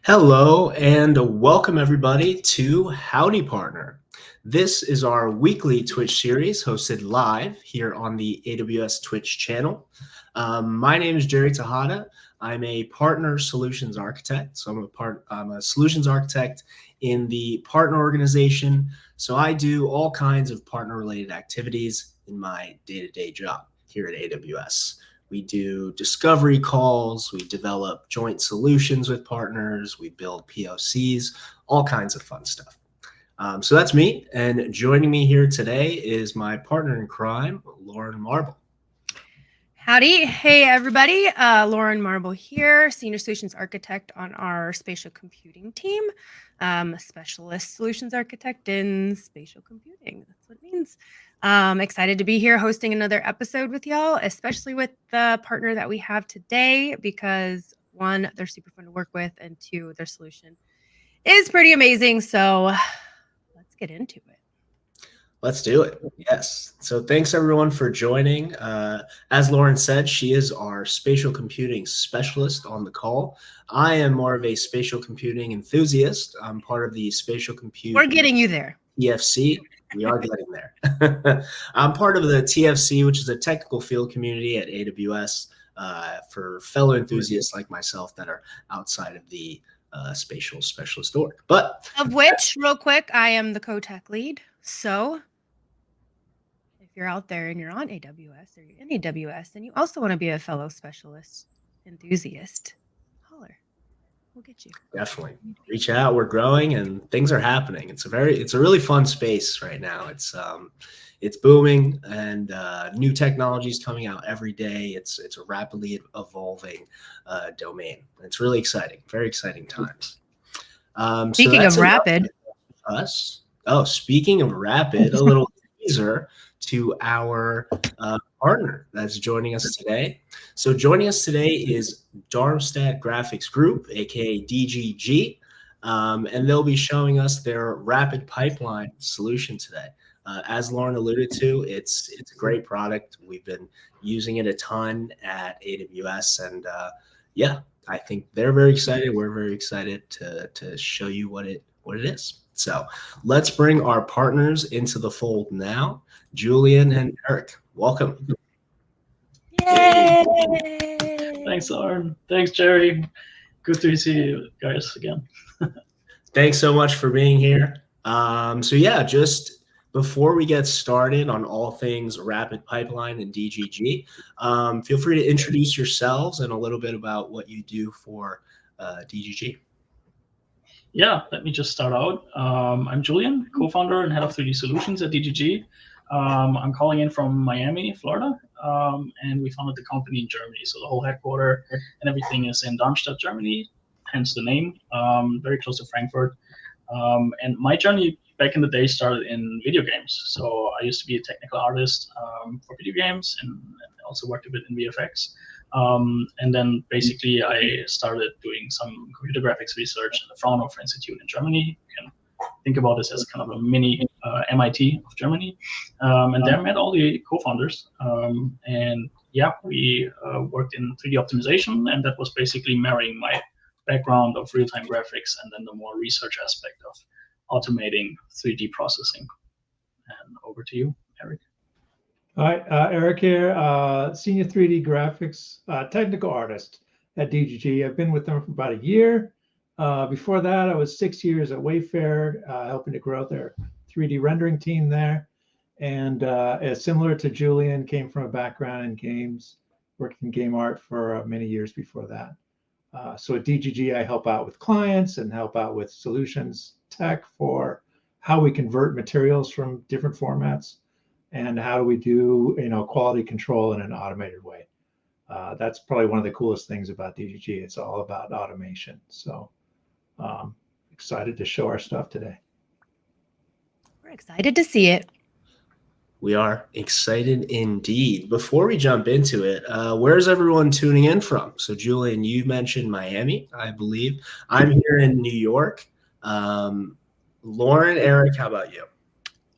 Hello and welcome everybody to Howdy Partner. This is our weekly Twitch series hosted live here on the AWS Twitch channel. My name is Jerry Tejada. I'm a partner solutions architect. So I'm a solutions architect in the partner organization. So I do all kinds of partner related activities in my day-to-day job here at AWS. We do discovery calls, we develop joint solutions with partners, we build POCs, all kinds of fun stuff. So that's me, and joining me here today is my partner in crime, Lauren Marble. Howdy. Hey, everybody. Lauren Marble here, Senior Solutions Architect on our Spatial Computing team. Specialist Solutions Architect in Spatial Computing. That's what it means. Excited to be here hosting another episode with y'all, especially with the partner that we have today, because one, they're super fun to work with, and two, their solution is pretty amazing. So let's get into it. Let's do it. Yes. So thanks everyone for joining. As Lauren said, she is our spatial computing specialist on the call. I am more of a spatial computing enthusiast. I'm part of the spatial computing. We're getting you there. TFC. We are getting there. I'm part of the TFC, which is a technical field community at AWS for fellow enthusiasts like myself that are outside of the spatial specialist org. But of which, real quick, I am the co-tech lead. So if you're out there and you're on AWS or you're in AWS and you also want to be a fellow specialist enthusiast, holler. We'll get you. Definitely reach out. We're growing and things are happening. It's a really fun space right now. It's booming and new technologies coming out every day. It's a rapidly evolving domain. It's really exciting. Very exciting times. Speaking of rapid, speaking of rapid, a little teaser to our partner that's joining us today. So joining us today is Darmstadt Graphics Group, aka DGG, and they'll be showing us their RapidPipeline solution today. As Lauren alluded to, it's a great product. We've been using it a ton at AWS, and yeah, I think they're very excited. We're very excited to show you what it is. So let's bring our partners into the fold now. Julian and Eric, welcome. Yay! Thanks, Lauren. Thanks, Jerry. Good to see you guys again. Thanks so much for being here. So yeah, just before we get started on all things RapidPipeline and DGG, feel free to introduce yourselves and a little bit about what you do for DGG. Yeah, let me just start out. I'm Julian, co-founder and head of 3D solutions at DGG. I'm calling in from Miami, Florida, and we founded the company in Germany. So the whole headquarters and everything is in Darmstadt, Germany, hence the name, very close to Frankfurt. And my journey back in the day started in video games. So I used to be a technical artist for video games and also worked a bit in VFX. And then basically I started doing some computer graphics research at the Fraunhofer Institute in Germany. You can think about this as kind of a mini MIT of Germany. And there I met all the co-founders. And yeah, we worked in 3D optimization, and that was basically marrying my background of real-time graphics and then the more research aspect of automating 3D processing. And over to you, Eric. Hi, Eric here, senior 3D graphics technical artist at DGG. I've been with them for about a year. Before that, I was 6 years at Wayfair, helping to grow their 3D rendering team there. And similar to Julian, came from a background in games, worked in game art for many years before that. So at DGG, I help out with clients and help out with solutions tech for how we convert materials from different formats. And how do we do, quality control in an automated way? That's probably one of the coolest things about DGG. It's all about automation. So excited to show our stuff today. We're excited to see it. We are excited indeed. Before we jump into it, where's everyone tuning in from? So Julian, you mentioned Miami, I believe. I'm here in New York. Lauren, Eric, how about you?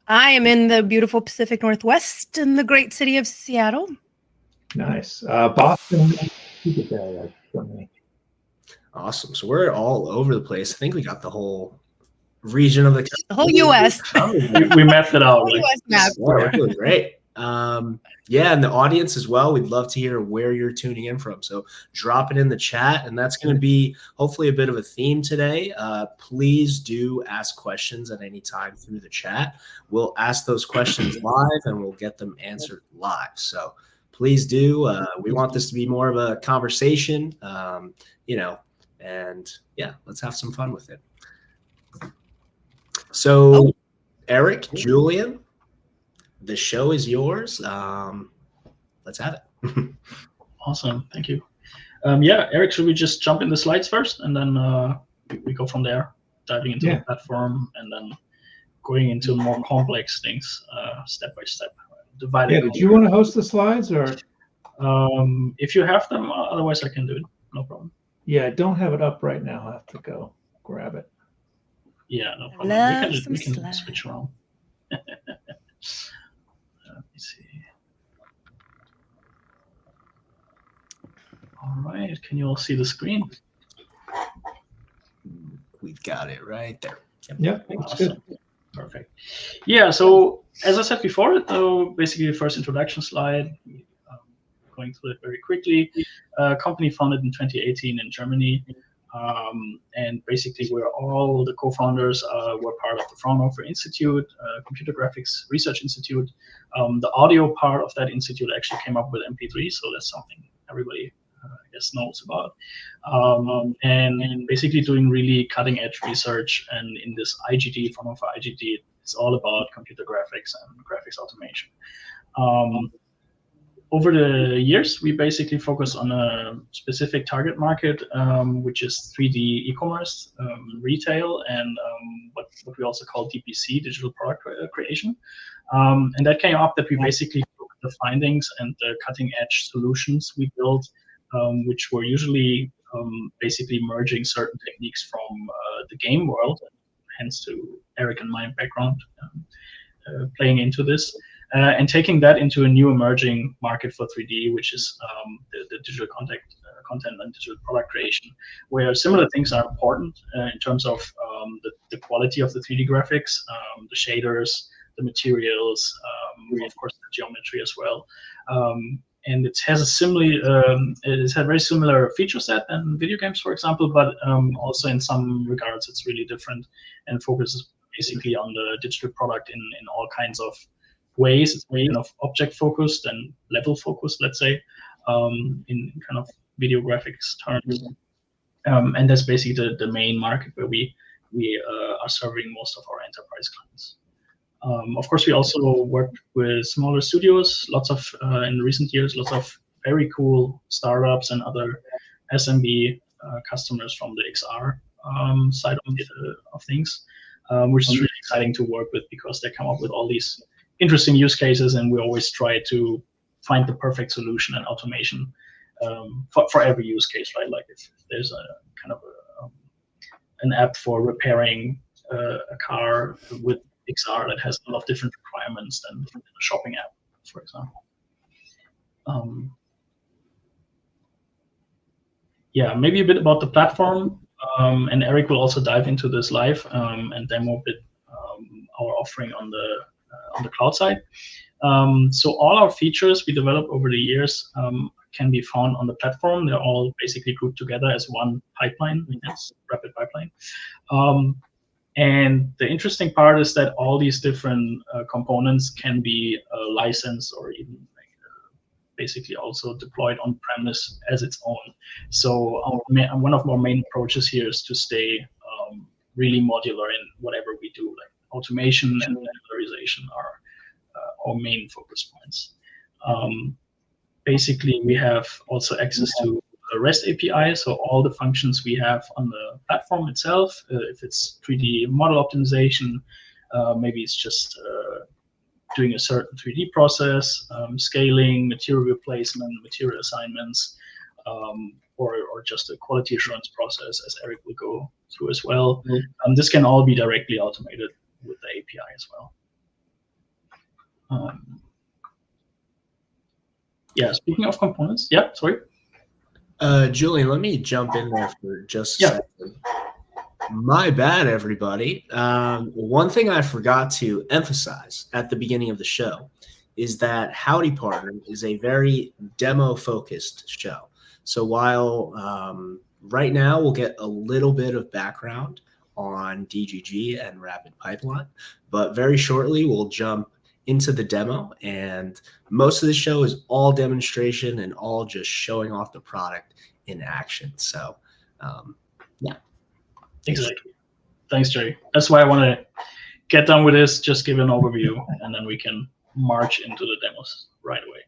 I am in the beautiful Pacific Northwest in the great city of Seattle. Nice. Boston. Awesome. So we're all over the place. I think we got the whole region of the whole U.S. We mapped it out. Whole US map. Yeah, we're doing great. Yeah, and the audience as well. We'd love to hear where you're tuning in from. So drop it in the chat, and that's going to be hopefully a bit of a theme today. Please do ask questions at any time through the chat. We'll ask those questions live, and we'll get them answered live. So please do. We want this to be more of a conversation, and yeah, let's have some fun with it. So, Eric, Julian, the show is yours. Let's have it. Awesome. Thank you. Yeah, Eric, should we just jump in the slides first, and then we go from there, diving into the platform, and then going into more complex things step by step. Did you want to host the slides, or? If you have them, otherwise I can do it. No problem. Yeah, I don't have it up right now. I'll have to go grab it. Yeah, no problem. We can switch around. Let me see. All right, can you all see the screen? We've got it right there. Yep, awesome. Good. Perfect. Yeah, so as I said before, basically the first introduction slide, going through it very quickly. Company founded in 2018 in Germany. And basically where all the co-founders were part of the Fraunhofer Institute, Computer Graphics Research Institute. The audio part of that institute actually came up with MP3, so that's something everybody I guess knows about. And basically doing really cutting edge research, and in this IGD, Fraunhofer IGD, it's all about computer graphics and graphics automation. Over the years, we basically focus on a specific target market, which is 3D e-commerce, retail, and what we also call DPC, digital product creation. And that came up that we basically took the findings and the cutting edge solutions we built, which were usually basically merging certain techniques from the game world, hence to Eric and my background playing into this. And taking that into a new emerging market for 3D, which is the digital content and digital product creation, where similar things are important in terms of the quality of the 3D graphics, the shaders, the materials, of course the geometry as well. And it has a very similar feature set than video games, for example, but also in some regards it's really different and focuses basically on the digital product in all kinds of ways. It's kind of object focused and level focused, let's say, in kind of video graphics terms. And that's basically the main market where we are serving most of our enterprise clients. Of course, we also worked with smaller studios, in recent years, lots of very cool startups and other SMB customers from the XR side of things, which is really exciting to work with because they come up with all these interesting use cases, and we always try to find the perfect solution and automation for every use case, right? Like if there's a kind of an app for repairing a car with XR that has a lot of different requirements than a shopping app, for example. Yeah, maybe a bit about the platform, and Eric will also dive into this live and demo a bit our offering on the cloud side. So all our features we developed over the years can be found on the platform. They're all basically grouped together as one pipeline, that's RapidPipeline. And the interesting part is that all these different components can be licensed or even basically also deployed on premise as its own. So one of our main approaches here is to stay really modular in whatever we do, like automation and modularization are our main focus points. Basically, we have also access to a REST API, so all the functions we have on the platform itself, if it's 3D model optimization, maybe it's just doing a certain 3D process, scaling, material replacement, material assignments, or just a quality assurance process, as Eric will go through as well. This can all be directly automated with the API as well. Yeah, speaking of components, yeah, sorry. Julian, let me jump in there for just a Yeah. second. My bad, everybody. One thing I forgot to emphasize at the beginning of the show is that Howdy Partner is a very demo-focused show. So while right now we'll get a little bit of background on DGG and RapidPipeline, but very shortly we'll jump into the demo, and most of the show is all demonstration and all just showing off the product in action. So yeah. Exactly. Thanks, Jerry. That's why I want to get done with this, just give an overview, and then we can march into the demos right away.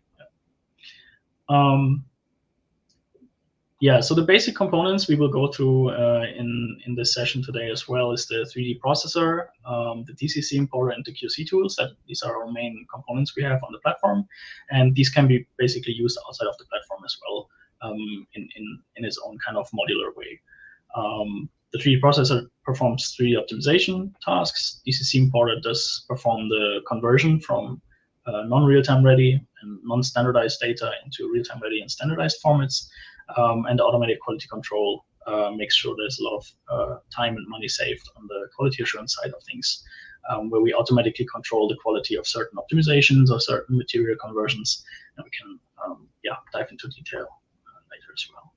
Yeah, so the basic components we will go through in this session today as well is the 3D processor, the DCC importer, and the QC tools. These are our main components we have on the platform, and these can be basically used outside of the platform as well in its own kind of modular way. The 3D processor performs 3D optimization tasks. DCC importer does perform the conversion from non-real-time ready and non-standardized data into real-time ready and standardized formats. And the automatic quality control makes sure there's a lot of time and money saved on the quality assurance side of things, where we automatically control the quality of certain optimizations or certain material conversions, and we can dive into detail later as well.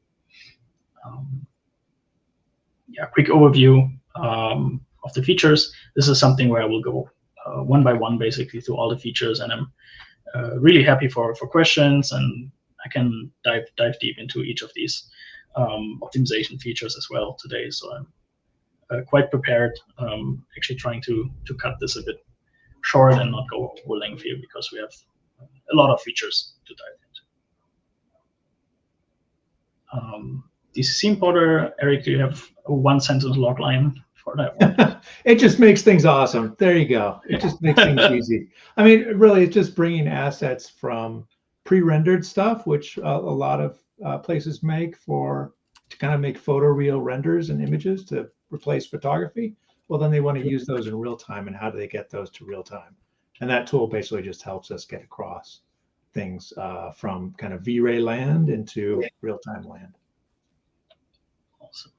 Yeah, quick overview of the features. This is something where I will go one by one basically through all the features, and I'm really happy for questions, and I can dive deep into each of these optimization features as well today. So I'm quite prepared. Actually trying to cut this a bit short and not go over lengthy because we have a lot of features to dive into. DCC importer, Eric, do you have a one-sentence log line for that one? It just makes things awesome. There you go. It just makes things easy. I mean, really, it's just bringing assets from pre-rendered stuff, which a lot of places make to kind of make photoreal renders and images to replace photography. Well, then they want to use those in real time, and how do they get those to real time? And that tool basically just helps us get across things from kind of V-Ray land into real-time land. Awesome.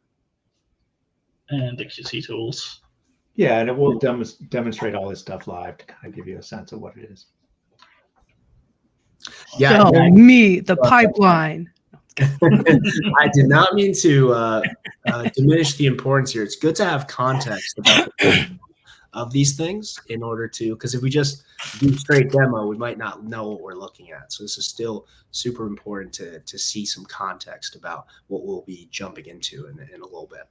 And the QC tools. Yeah, and it will demonstrate all this stuff live to kind of give you a sense of what it is. Yeah, Show me the pipeline. I did not mean to diminish the importance here. It's good to have context about of these things in order to, because if we just do straight demo, we might not know what we're looking at. So this is still super important to see some context about what we'll be jumping into in a little bit.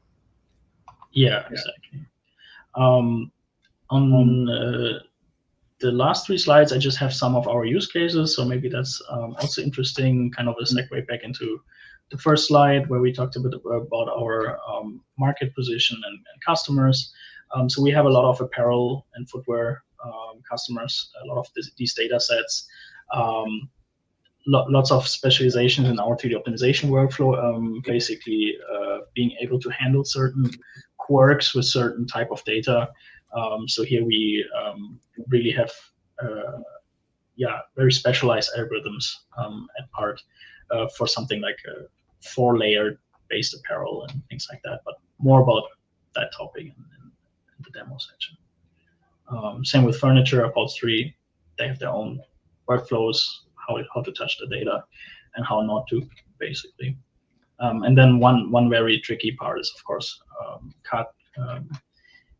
Yeah, exactly. On the last 3 slides, I just have some of our use cases. So maybe that's also interesting, kind of a segue back into the first slide where we talked a bit about our market position and customers. So we have a lot of apparel and footwear customers, a lot of these data sets, lots of specializations in our 3D optimization workflow, basically being able to handle certain quirks with certain type of data. So here we really have very specialized algorithms at part for something like a 4-layer based apparel and things like that, but more about that topic in the demo section. Same with furniture, upholstery. They have their own workflows, how to touch the data and how not to, basically. And then one very tricky part is, of course, cut.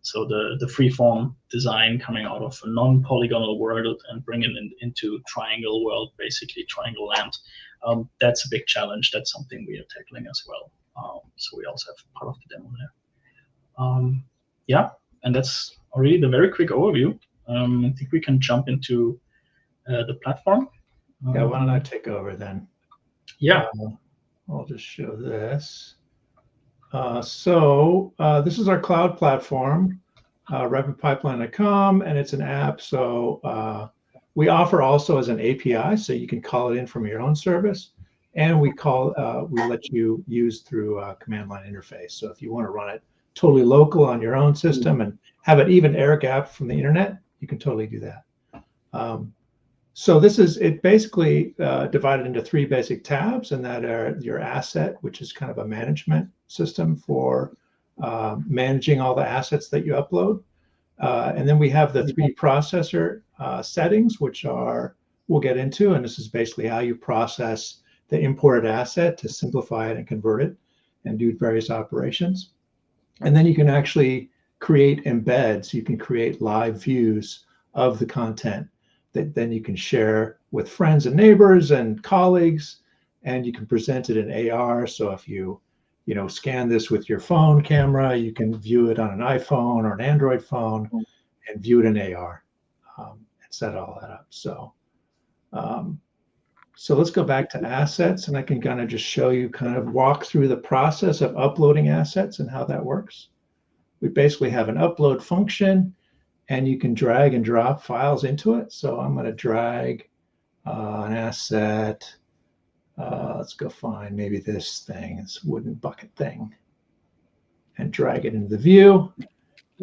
So the freeform design coming out of a non-polygonal world and bringing it into triangle world, basically triangle land. That's a big challenge. That's something we are tackling as well. So we also have part of the demo there. Yeah, and that's already the very quick overview. I think we can jump into the platform. Yeah, why don't I take over then? Yeah. I'll just show this. So this is our cloud platform, RapidPipeline.com, and it's an app. So we offer also as an API, so you can call it in from your own service, and we let you use through a command line interface. So if you want to run it totally local on your own system and have it even air gap from the internet, you can totally do that. So this is it basically divided into 3 basic tabs, and that are your asset, which is kind of a management system for managing all the assets that you upload. And then we have the 3D processor settings, which we'll get into, and this is basically how you process the imported asset to simplify it and convert it and do various operations. And then you can actually create embeds. You can create live views of the content that then you can share with friends and neighbors and colleagues, and you can present it in AR. So if you scan this with your phone camera, you can view it on an iPhone or an Android phone and view it in AR and set all that up. So let's go back to assets, and I can kind of just show you, kind of walk through the process of uploading assets and how that works. We basically have an upload function, and you can drag and drop files into it. So I'm going to drag an asset. Let's go find maybe this thing, this wooden bucket thing, and drag it into the view.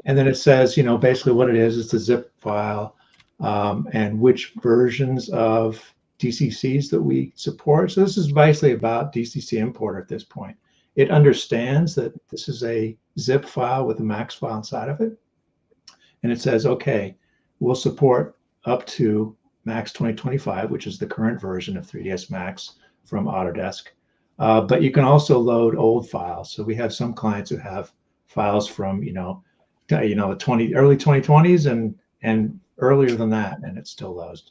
And then it says, basically what it is. It's a zip file and which versions of DCCs that we support. So this is basically about DCC import at this point. It understands that this is a zip file with a max file inside of it. And it says, okay, we'll support up to Max 2025, which is the current version of 3ds Max from Autodesk. But you can also load old files. So we have some clients who have files from, the early 2020s and earlier than that, and it still loads.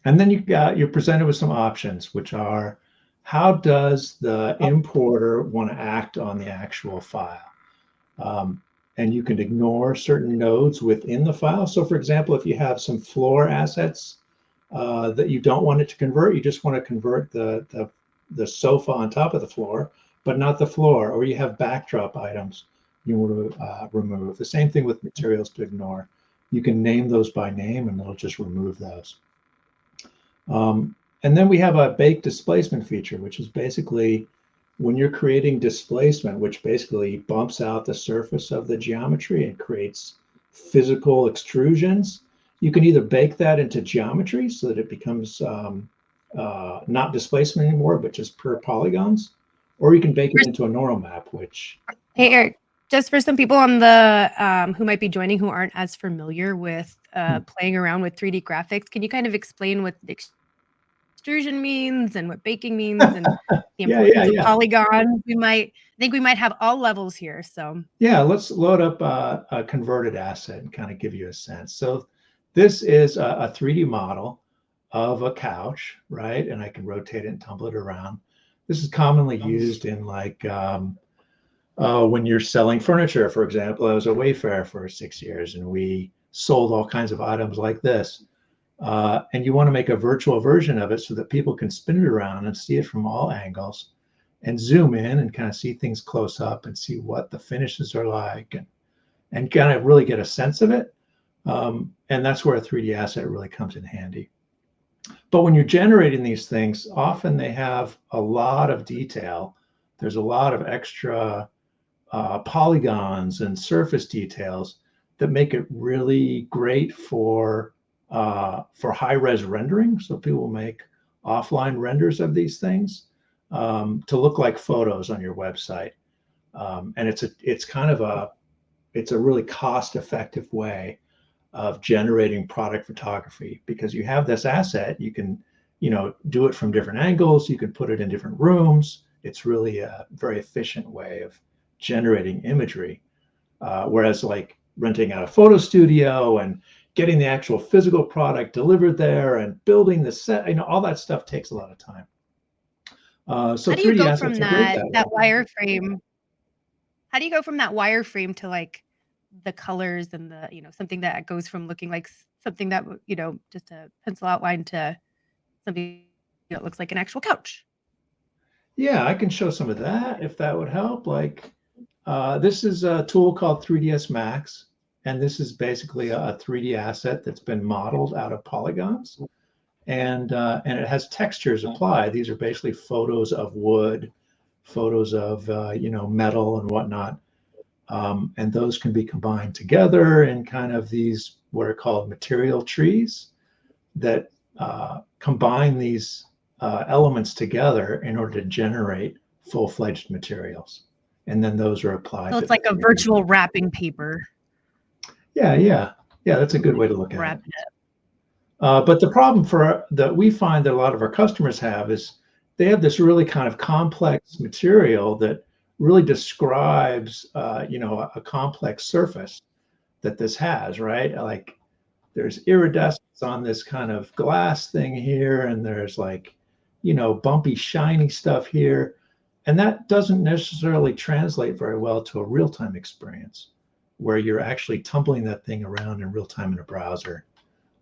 And then you're presented with some options, which are, how does the importer want to act on the actual file? And you can ignore certain nodes within the file. So for example, if you have some floor assets that you don't want it to convert, you just want to convert the sofa on top of the floor, but not the floor, or you have backdrop items you want to remove. The same thing with materials to ignore. You can name those by name and it'll just remove those. And then we have a bake displacement feature, which is basically when you're creating displacement, which basically bumps out the surface of the geometry and creates physical extrusions. You can either bake that into geometry so that it becomes not displacement anymore, but just per polygons, or you can bake it into a neural map, which... Hey, Eric, just for some people on the who might be joining who aren't as familiar with playing around with 3D graphics, can you kind of explain what the extrusion means and what baking means and the importance of polygons? I think we might have all levels here. So yeah, let's load up a converted asset and kind of give you a sense. So this is a 3D model of a couch, right? And I can rotate it and tumble it around. This is commonly used in like when you're selling furniture, for example. I was a Wayfair for 6 years and we sold all kinds of items like this. And you want to make a virtual version of it so that people can spin it around and see it from all angles and zoom in and kind of see things close up and see what the finishes are like and kind of really get a sense of it. And that's where a 3D asset really comes in handy. But when you're generating these things, often they have a lot of detail. There's a lot of extra polygons and surface details that make it really great for high-res rendering. So people make offline renders of these things to look like photos on your website. And it's a really cost-effective way of generating product photography, because you have this asset, you can do it from different angles, you can put it in different rooms. It's really a very efficient way of generating imagery. Whereas like renting out a photo studio and getting the actual physical product delivered there and building the set, all that stuff takes a lot of time. So how do you 3D go assets from that wireframe? How do you go from that wireframe to like the colors and the something that goes from looking like something that just a pencil outline to something that looks like an actual couch? Yeah, I can show some of that if that would help. Like this is a tool called 3ds Max, and this is basically a 3D asset that's been modeled out of polygons, and it has textures applied. These are basically photos of wood, photos of metal and whatnot. And those can be combined together in kind of these what are called material trees. that combine these elements together in order to generate full-fledged materials. And then those are applied. So it's like a virtual wrapping paper. Yeah, that's a good way to look at Wrap it. it up. But the problem that we find that a lot of our customers have is they have this really kind of complex material that really describes, a complex surface that this has, right? Like there's iridescence on this kind of glass thing here, and there's like, bumpy, shiny stuff here. And that doesn't necessarily translate very well to a real-time experience where you're actually tumbling that thing around in real time in a browser.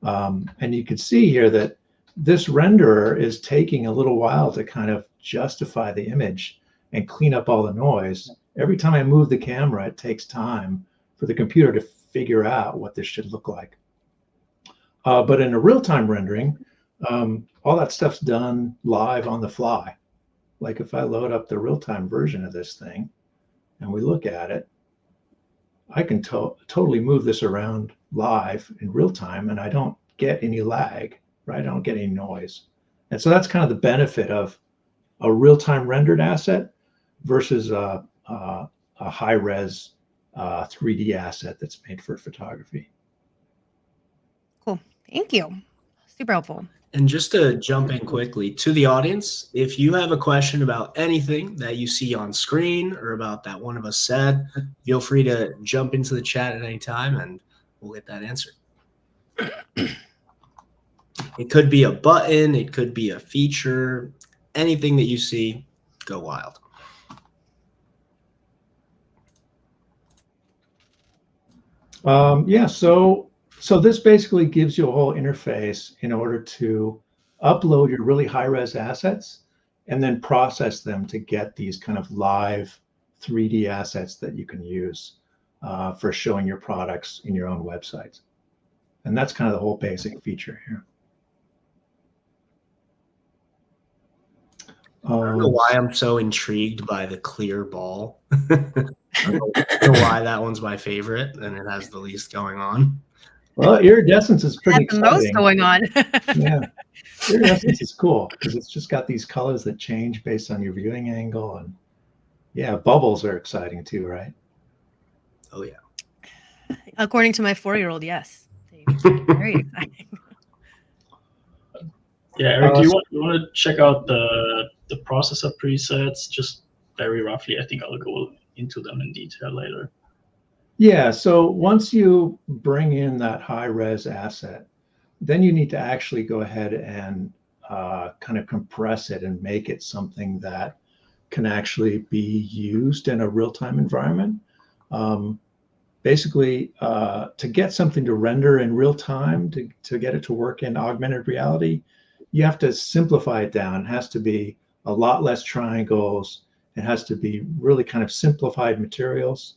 And you can see here that this renderer is taking a little while to kind of justify the image and clean up all the noise. Every time I move the camera, it takes time for the computer to figure out what this should look like. But in a real-time rendering, all that stuff's done live on the fly. Like if I load up the real-time version of this thing and we look at it, I can totally move this around live in real time and I don't get any lag, right? I don't get any noise. And so that's kind of the benefit of a real-time rendered asset versus a high-res 3D asset that's made for photography. Cool. Thank you. Super helpful. And just to jump in quickly to the audience, if you have a question about anything that you see on screen or about that one of us said, feel free to jump into the chat at any time and we'll get that answered. It could be a button, it could be a feature, anything that you see, go wild. So this basically gives you a whole interface in order to upload your really high-res assets and then process them to get these kind of live 3D assets that you can use for showing your products in your own websites. And that's kind of the whole basic feature here. I don't know why I'm so intrigued by the clear ball. I don't know why that one's my favorite and it has the least going on. Well, iridescence is pretty exciting. The most going on. Yeah, iridescence is cool because it's just got these colors that change based on your viewing angle, and yeah, bubbles are exciting too, right? Oh yeah. According to my 4-year-old, yes. Very exciting. Yeah, Eric, do you want to check out the processor presets just very roughly? I think I'll go into them in detail later. Yeah, so once you bring in that high-res asset, then you need to actually go ahead and kind of compress it and make it something that can actually be used in a real-time environment. Basically, to get something to render in real time, to get it to work in augmented reality, you have to simplify it down. It has to be a lot less triangles. It has to be really kind of simplified materials.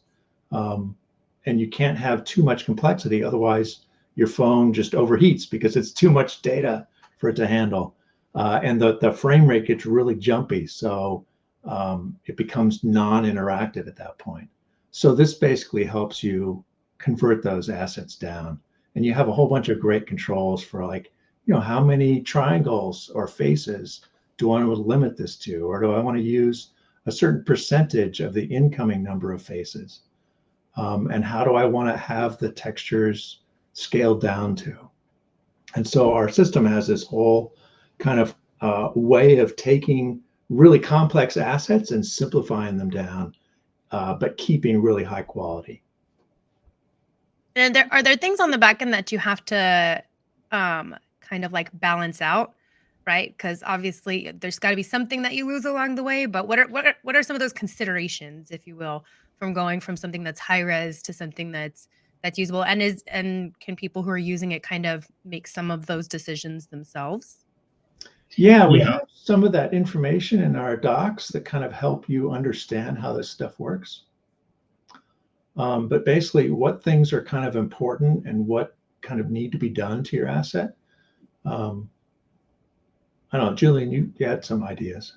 And you can't have too much complexity. Otherwise, your phone just overheats because it's too much data for it to handle. And the frame rate gets really jumpy. So it becomes non-interactive at that point. So this basically helps you convert those assets down. And you have a whole bunch of great controls for like, how many triangles or faces do I want to limit this to? Or do I want to use a certain percentage of the incoming number of faces? And how do I want to have the textures scaled down to? And so our system has this whole kind of way of taking really complex assets and simplifying them down, but keeping really high quality. And are there things on the back end that you have to kind of like balance out, right? Because obviously there's got to be something that you lose along the way. But what are some of those considerations, if you will, from going from something that's high res to something that's usable, and can people who are using it kind of make some of those decisions themselves? Yeah, we have some of that information in our docs that kind of help you understand how this stuff works. But basically what things are kind of important and what kind of need to be done to your asset. I don't know, Julian, you had some ideas.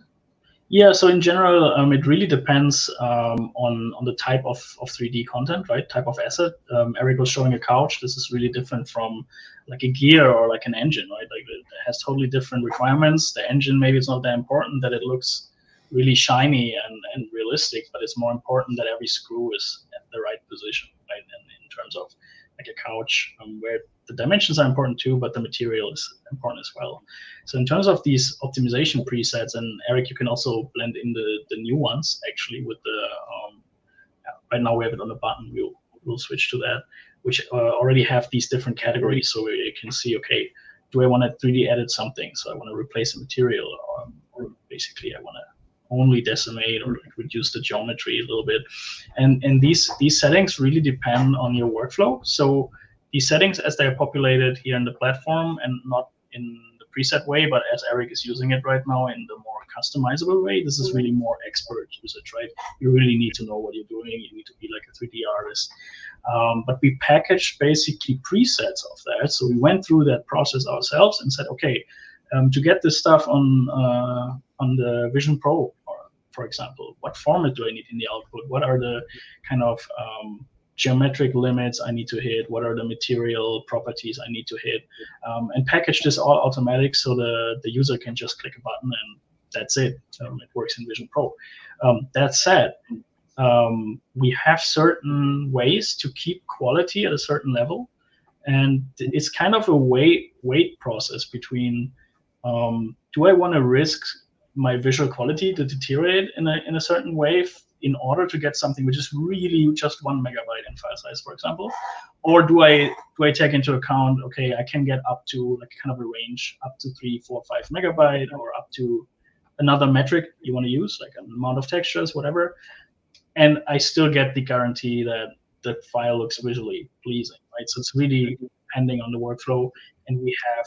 Yeah, so in general, it really depends on the type of 3D content, right? Type of asset. Eric was showing a couch. This is really different from like a gear or like an engine, right? Like it has totally different requirements. The engine, maybe it's not that important that it looks really shiny and realistic, but it's more important that every screw is at the right position, right? And in terms of like a couch, where the dimensions are important too, but the material is important as well. So in terms of these optimization presets, and Eric, you can also blend in the new ones actually with the, right now we have it on the button, we'll switch to that, which already have these different categories. So you can see, okay, do I want to 3D edit something? So I want to replace a material, or basically I want to only decimate or reduce the geometry a little bit. And these settings really depend on your workflow. So these settings, as they are populated here in the platform and not in the preset way, but as Eric is using it right now in the more customizable way, this is really more expert usage, right? You really need to know what you're doing. You need to be like a 3D artist. But we packaged basically presets of that. So we went through that process ourselves and said, okay, to get this stuff on the Vision Pro, for example, what format do I need in the output? What are the kind of geometric limits I need to hit? What are the material properties I need to hit? And package this all automatic so the user can just click a button and that's it. It works in Vision Pro. That said, we have certain ways to keep quality at a certain level, and it's kind of a wait process between do I want to risk my visual quality to deteriorate in a certain way in order to get something which is really just 1 megabyte in file size, for example, or do I take into account, okay, I can get up to like kind of a range up to 3, 4, 5 megabyte, or up to another metric you want to use, like an amount of textures, whatever, and I still get the guarantee that the file looks visually pleasing, right? So it's really depending on the workflow, and we have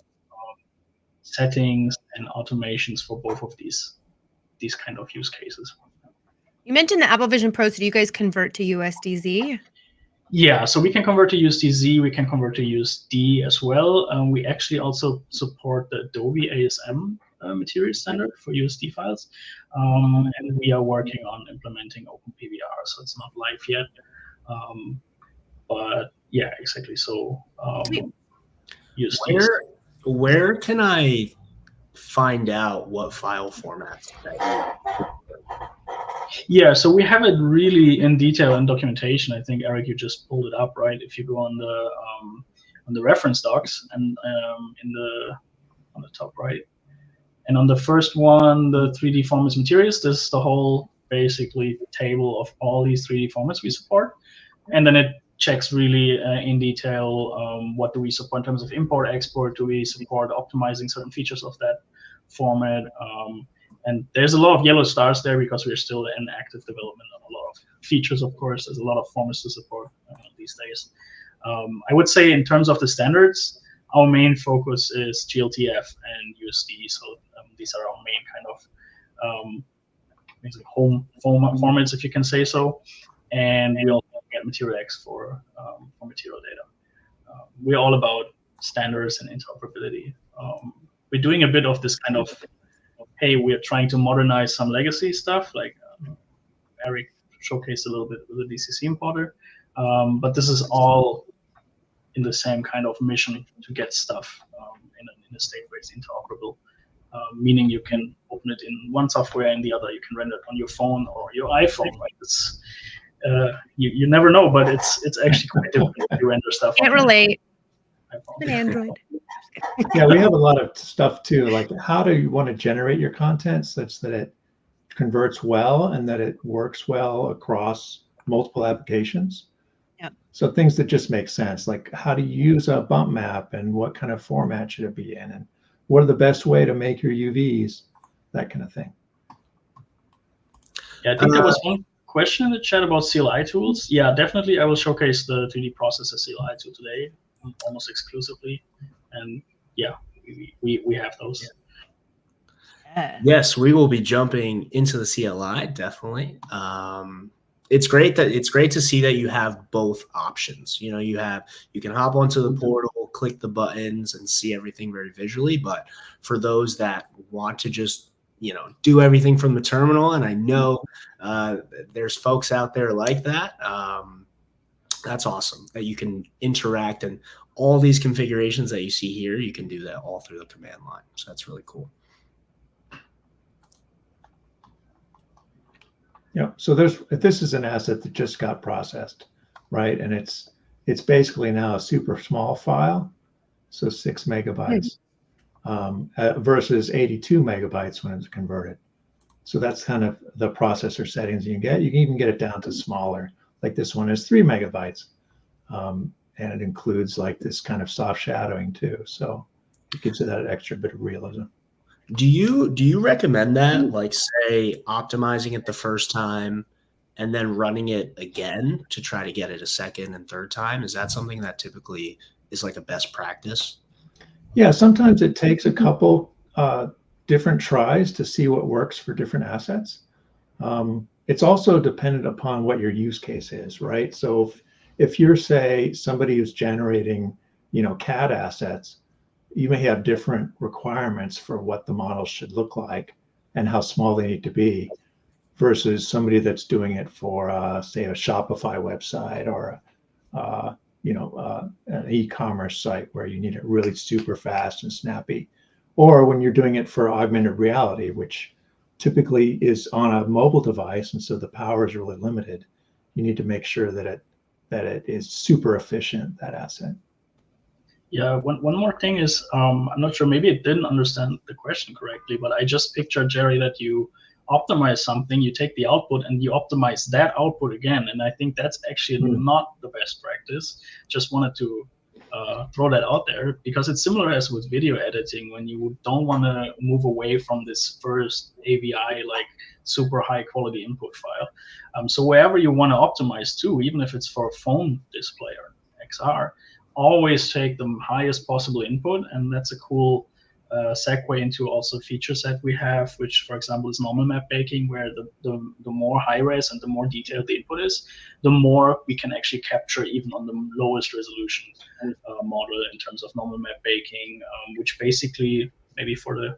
settings and automations for both of these kind of use cases. You mentioned the Apple Vision Pro, so do you guys convert to USDZ? Yeah, so we can convert to USDZ, we can convert to USD as well. We actually also support the Adobe ASM material standard for USD files, and we are working on implementing OpenPBR, so it's not live yet. But yeah, exactly. So USD. Where can I find out what file formats that you Yeah, so we have it really in detail in documentation. I think, Eric, you just pulled it up, right? If you go on the reference docs and on the top right, and on the first one, the 3D formats materials, this is the whole basically table of all these 3D formats we support, and then it checks really in detail what do we support in terms of import, export, do we support optimizing certain features of that format. And there's a lot of yellow stars there because we're still in active development on a lot of features, of course. There's a lot of formats to support these days. I would say in terms of the standards, our main focus is GLTF and USD. So these are our main kind of home formats, if you can say so. And we also get Material X for material data. We're all about standards and interoperability. We're doing a bit of this kind of, hey, we're trying to modernize some legacy stuff, like Eric showcased a little bit with the DCC importer. But this is all in the same kind of mission to get stuff in a state where it's interoperable, meaning you can open it in one software and the other. You can render it on your phone or your iPhone. Right? It's you never know, but it's actually quite different if you render stuff. Can't relate. An Android. Yeah, we have a lot of stuff too. Like, how do you want to generate your content such that it converts well and that it works well across multiple applications? Yep. So things that just make sense, like how to use a bump map and what kind of format should it be in, and what are the best way to make your UVs, that kind of thing. Yeah, I think there was one question in the chat about CLI tools. Yeah, definitely. I will showcase the 3D processor CLI tool today, almost exclusively. And yeah, we have those. Yeah. Yes, we will be jumping into the CLI, definitely. It's great to see that you have both options. You know, you can hop onto the portal, click the buttons, and see everything very visually. But for those that want to just do everything from the terminal. And I know there's folks out there like that. That's awesome that you can interact, and all these configurations that you see here, you can do that all through the command line. So that's really cool. Yeah. So this is an asset that just got processed, right? And it's basically now a super small file, so 6 megabytes versus 82 megabytes when it's converted. So that's kind of the processor settings you can get. You can even get it down to smaller. Like this one is 3 megabytes, and it includes like this kind of soft shadowing too. So it gives it that extra bit of realism. Do you recommend that, like, say, optimizing it the first time and then running it again to try to get it a second and third time? Is that something that typically is like a best practice? Yeah, sometimes it takes a couple different tries to see what works for different assets. It's also dependent upon what your use case is, right? So if you're, say, somebody who's generating, CAD assets, you may have different requirements for what the models should look like and how small they need to be versus somebody that's doing it for, say, a Shopify website or, an e-commerce site where you need it really super fast and snappy. Or when you're doing it for augmented reality, which typically is on a mobile device, and so the power is really limited, you need to make sure that it is super efficient, that asset. Yeah, one more thing is, I'm not sure, maybe it didn't understand the question correctly, but I just pictured, Jerry, that you optimize something, you take the output and you optimize that output again. And I think that's actually not the best practice. Just wanted to throw that out there, because it's similar as with video editing, when you don't want to move away from this first AVI, like super high quality input file. So wherever you want to optimize to, even if it's for a phone display or XR, always take the highest possible input. And that's a cool segue into also a feature set we have, which, for example, is normal map baking, where the more high res and the more detailed the input is, the more we can actually capture even on the lowest resolution model in terms of normal map baking, which basically, maybe for the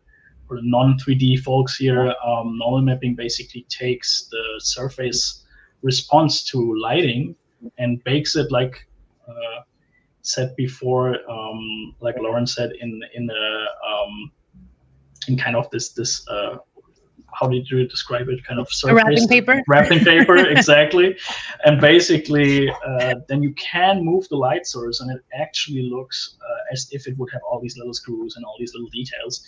non 3D folks here, normal mapping basically takes the surface response to lighting and bakes it like said before, like Lauren said, in kind of this how did you describe it? Kind of surface wrapping paper. Wrapping paper, exactly. And basically, then you can move the light source, and it actually looks as if it would have all these little screws and all these little details,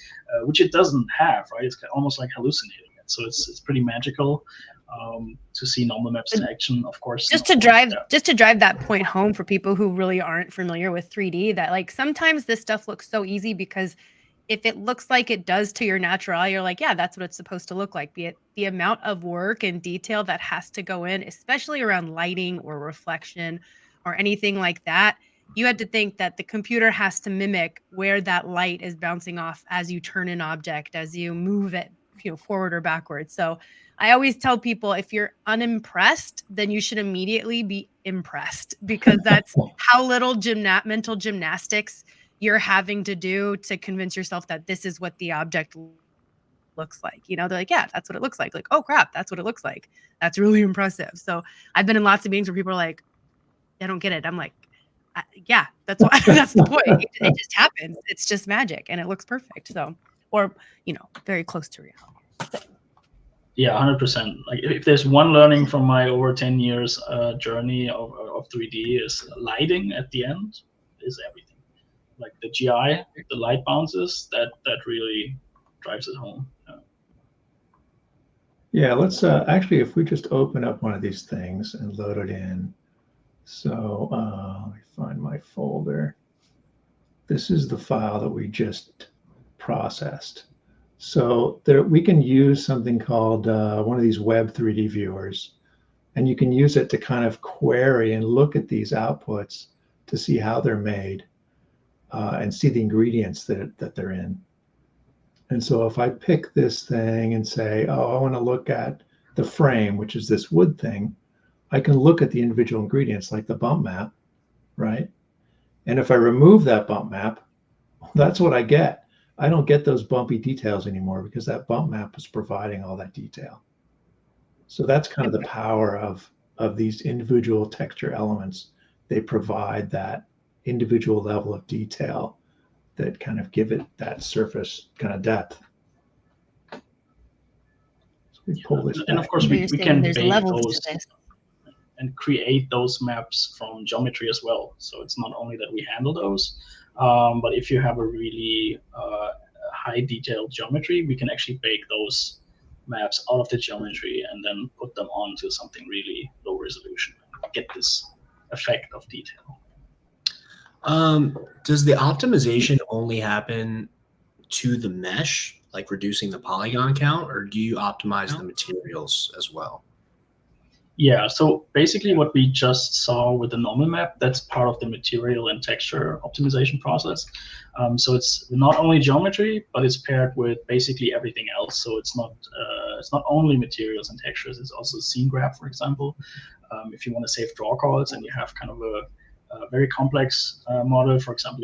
which it doesn't have, right? It's almost like hallucinating it. So it's pretty magical. To see normal maps in action, of course. Just to drive that point home for people who really aren't familiar with 3D, that like sometimes this stuff looks so easy because if it looks like it does to your natural eye, you're like, yeah, that's what it's supposed to look like. Be it the amount of work and detail that has to go in, especially around lighting or reflection or anything like that. You had to think that the computer has to mimic where that light is bouncing off as you turn an object, as you move it, forward or backwards. So I always tell people, if you're unimpressed, then you should immediately be impressed, because that's how little mental gymnastics you're having to do to convince yourself that this is what the object looks like. They're like, yeah, that's what it looks like. Like, oh crap, that's what it looks like. That's really impressive. So I've been in lots of meetings where people are like, I don't get it. I'm like, yeah, that's why. That's the point. It just happens. It's just magic, and it looks perfect. So, or very close to reality. So. Yeah, 100%. Like, if there's one learning from my over 10 years journey of 3D, is lighting at the end is everything. Like the GI, the light bounces, that really drives it home. Yeah, let's actually, if we just open up one of these things and load it in. So let me find my folder. This is the file that we just processed. So there, we can use something called one of these web 3D viewers, and you can use it to kind of query and look at these outputs to see how they're made and see the ingredients that they're in. And so if I pick this thing and say, oh, I want to look at the frame, which is this wood thing, I can look at the individual ingredients like the bump map, right? And if I remove that bump map, that's what I get. I don't get those bumpy details anymore because that bump map is providing all that detail. So that's kind of the power of these individual texture elements. They provide that individual level of detail that kind of give it that surface kind of depth. So we pull this and back. of course we can there's bake levels those to this. and create those maps from geometry as well. So it's not only that we handle those, but if you have a really high detailed geometry, we can actually bake those maps out of the geometry and then put them onto something really low resolution and get this effect of detail. Does the optimization only happen to the mesh, like reducing the polygon count, or do you optimize the materials as well? Yeah, so basically what we just saw with the normal map, that's part of the material and texture optimization process. So it's not only geometry, but it's paired with basically everything else. So it's not only materials and textures, it's also scene graph, for example. If you want to save draw calls and you have kind of a very complex model, for example,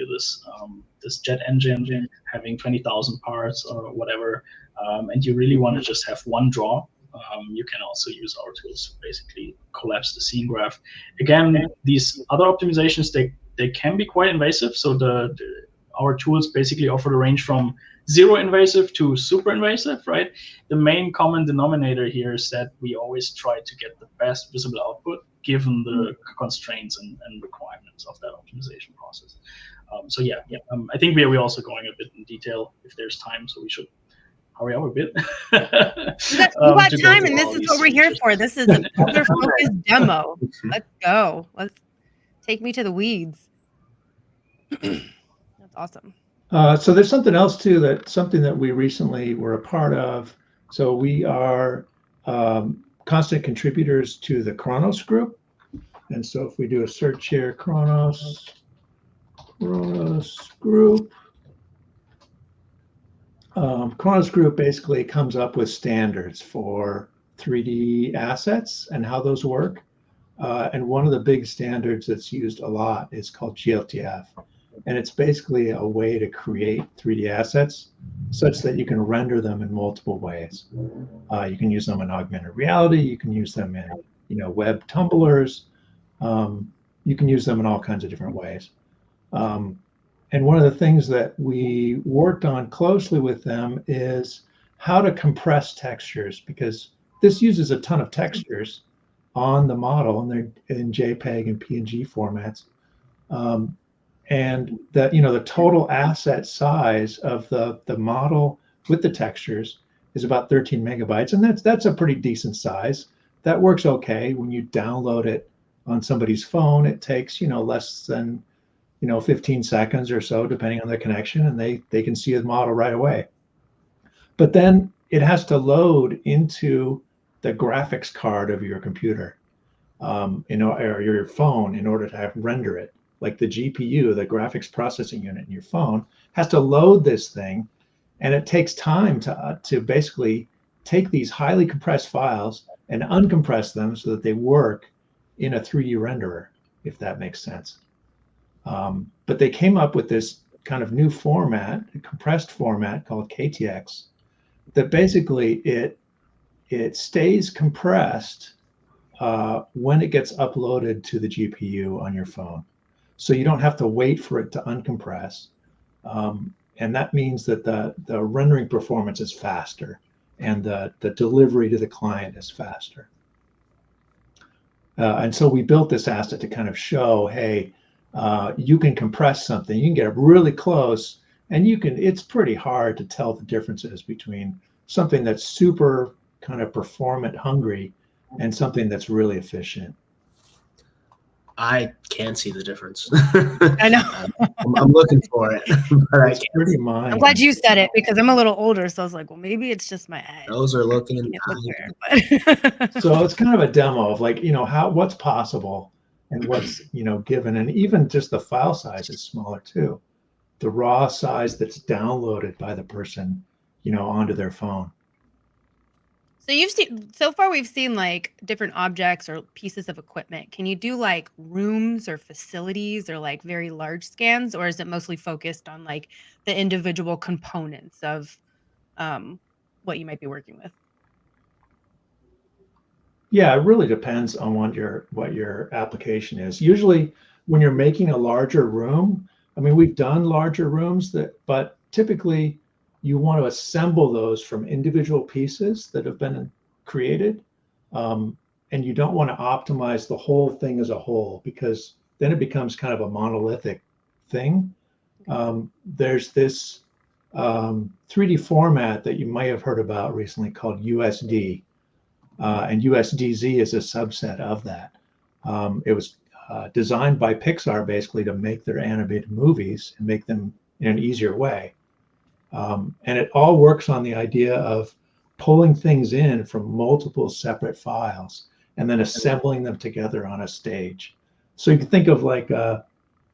this jet engine having 20,000 parts or whatever, and you really want to just have one draw, you can also use our tools to basically collapse the scene graph. Again, these other optimizations, they can be quite invasive. So our tools basically offer the range from zero invasive to super invasive, right? The main common denominator here is that we always try to get the best visible output given the constraints and requirements of that optimization process. So yeah, I think we're also going a bit in detail if there's time, so we should hurry up a bit. We got time, and this is what we're here for. This is a builder-focused demo. Let's go. Let's take me to the weeds. That's awesome. So there's something else too, something that we recently were a part of. So we are constant contributors to the Chronos group. And so if we do a search here, Chronos group. Chronos group basically comes up with standards for 3D assets and how those work. And one of the big standards that's used a lot is called GLTF. And it's basically a way to create 3D assets such that you can render them in multiple ways. You can use them in augmented reality. You can use them in, web tumblers. You can use them in all kinds of different ways. And one of the things that we worked on closely with them is how to compress textures, because this uses a ton of textures on the model, and they're in JPEG and PNG formats. And that, the total asset size of the model with the textures is about 13 megabytes. And that's a pretty decent size. That works okay. When you download it on somebody's phone, it takes, less than 15 seconds or so, depending on the connection, and they can see the model right away. But then it has to load into the graphics card of your computer, or your phone, in order to render it. Like the GPU, the graphics processing unit in your phone, has to load this thing, and it takes time to basically take these highly compressed files and uncompress them so that they work in a 3D renderer, if that makes sense. But they came up with this kind of new format, a compressed format called KTX, that basically it stays compressed when it gets uploaded to the GPU on your phone. So you don't have to wait for it to uncompress. And that means that the rendering performance is faster and the delivery to the client is faster. And so we built this asset to kind of show, hey, you can compress something, you can get up really close, and it's pretty hard to tell the differences between something that's super kind of performant hungry and something that's really efficient. I can't see the difference. I know. I'm looking for it, but I It's can't. pretty mind. I'm glad you said it because I'm a little older, so I was like, well, maybe it's just my eyes. Those are looking. So it's kind of a demo of what's possible and what's given, and even just the file size is smaller too. The raw size that's downloaded by the person, onto their phone. So so far we've seen like different objects or pieces of equipment. Can you do like rooms or facilities or like very large scans, or is it mostly focused on like the individual components of what you might be working with? Yeah, it really depends on what your application is. Usually, when you're making a larger room, I mean, we've done larger rooms but typically you want to assemble those from individual pieces that have been created, and you don't want to optimize the whole thing as a whole because then it becomes kind of a monolithic thing. There's this 3D format that you might have heard about recently called USD. And USDZ is a subset of that. It was designed by Pixar basically to make their animated movies and make them in an easier way. And it all works on the idea of pulling things in from multiple separate files and then assembling them together on a stage. So you can think of like a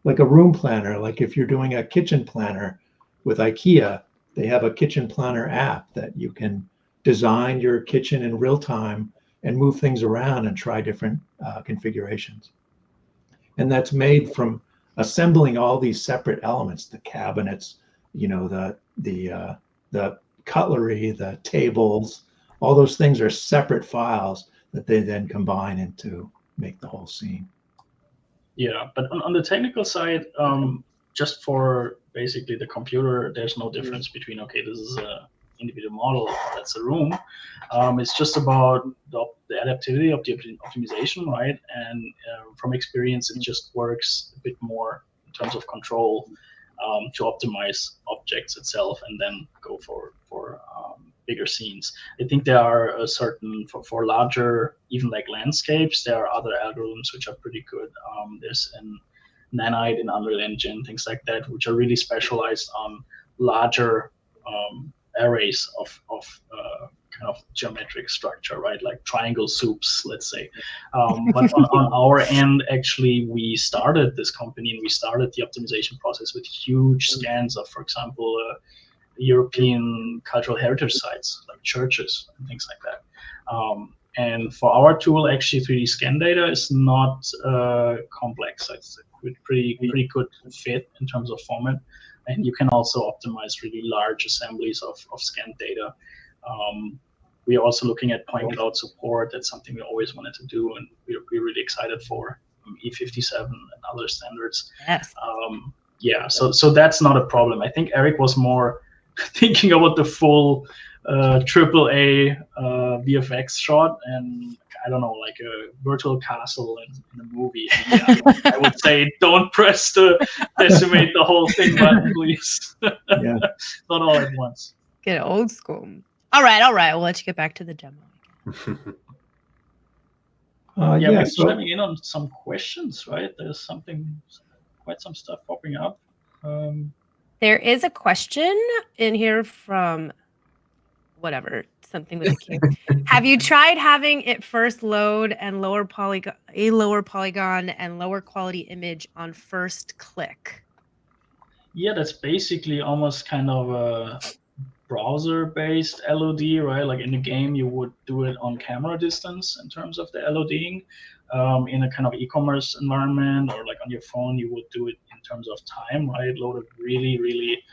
room planner, like if you're doing a kitchen planner with IKEA, they have a kitchen planner app that you can design your kitchen in real time and move things around and try different configurations. And that's made from assembling all these separate elements, the cabinets, the cutlery, the tables, all those things are separate files that they then combine into make the whole scene. Yeah, but on the technical side, just for basically the computer, there's no difference between, okay, this is a individual model, that's a room. It's just about the adaptivity of the optimization, right? And from experience, it just works a bit more in terms of control to optimize objects itself and then go for bigger scenes. I think there are a certain, for larger, even like landscapes, there are other algorithms which are pretty good. There's an Nanite in Unreal Engine, things like that, which are really specialized on larger arrays of kind of geometric structure, right? Like triangle soups, let's say. But on our end, actually, we started this company and we started the optimization process with huge scans of, for example, European cultural heritage sites like churches and things like that. And for our tool, actually, 3D scan data is not complex. It's a pretty good fit in terms of format. And you can also optimize really large assemblies of scanned data. We are also looking at point cloud support. That's something we always wanted to do, and we're really excited for E57 and other standards. Yes. Yeah, so that's not a problem. I think Eric was more thinking about the full AAA VFX shot, and I don't know, like a virtual castle in a movie. Yeah, I would say don't press the decimate the whole thing button, please. Yeah. Not all at once. Get old school. All right. We'll let you get back to the demo. Yeah, we're chiming in on some questions, right? There's quite some stuff popping up. There is a question in here from something with a Q. Have you tried having it first load and lower polygon and lower quality image on first click? Yeah, that's basically almost kind of a browser-based LOD, right? Like in the game, you would do it on camera distance in terms of the LODing. In a kind of e-commerce environment or like on your phone, you would do it in terms of time, right? Load a really, really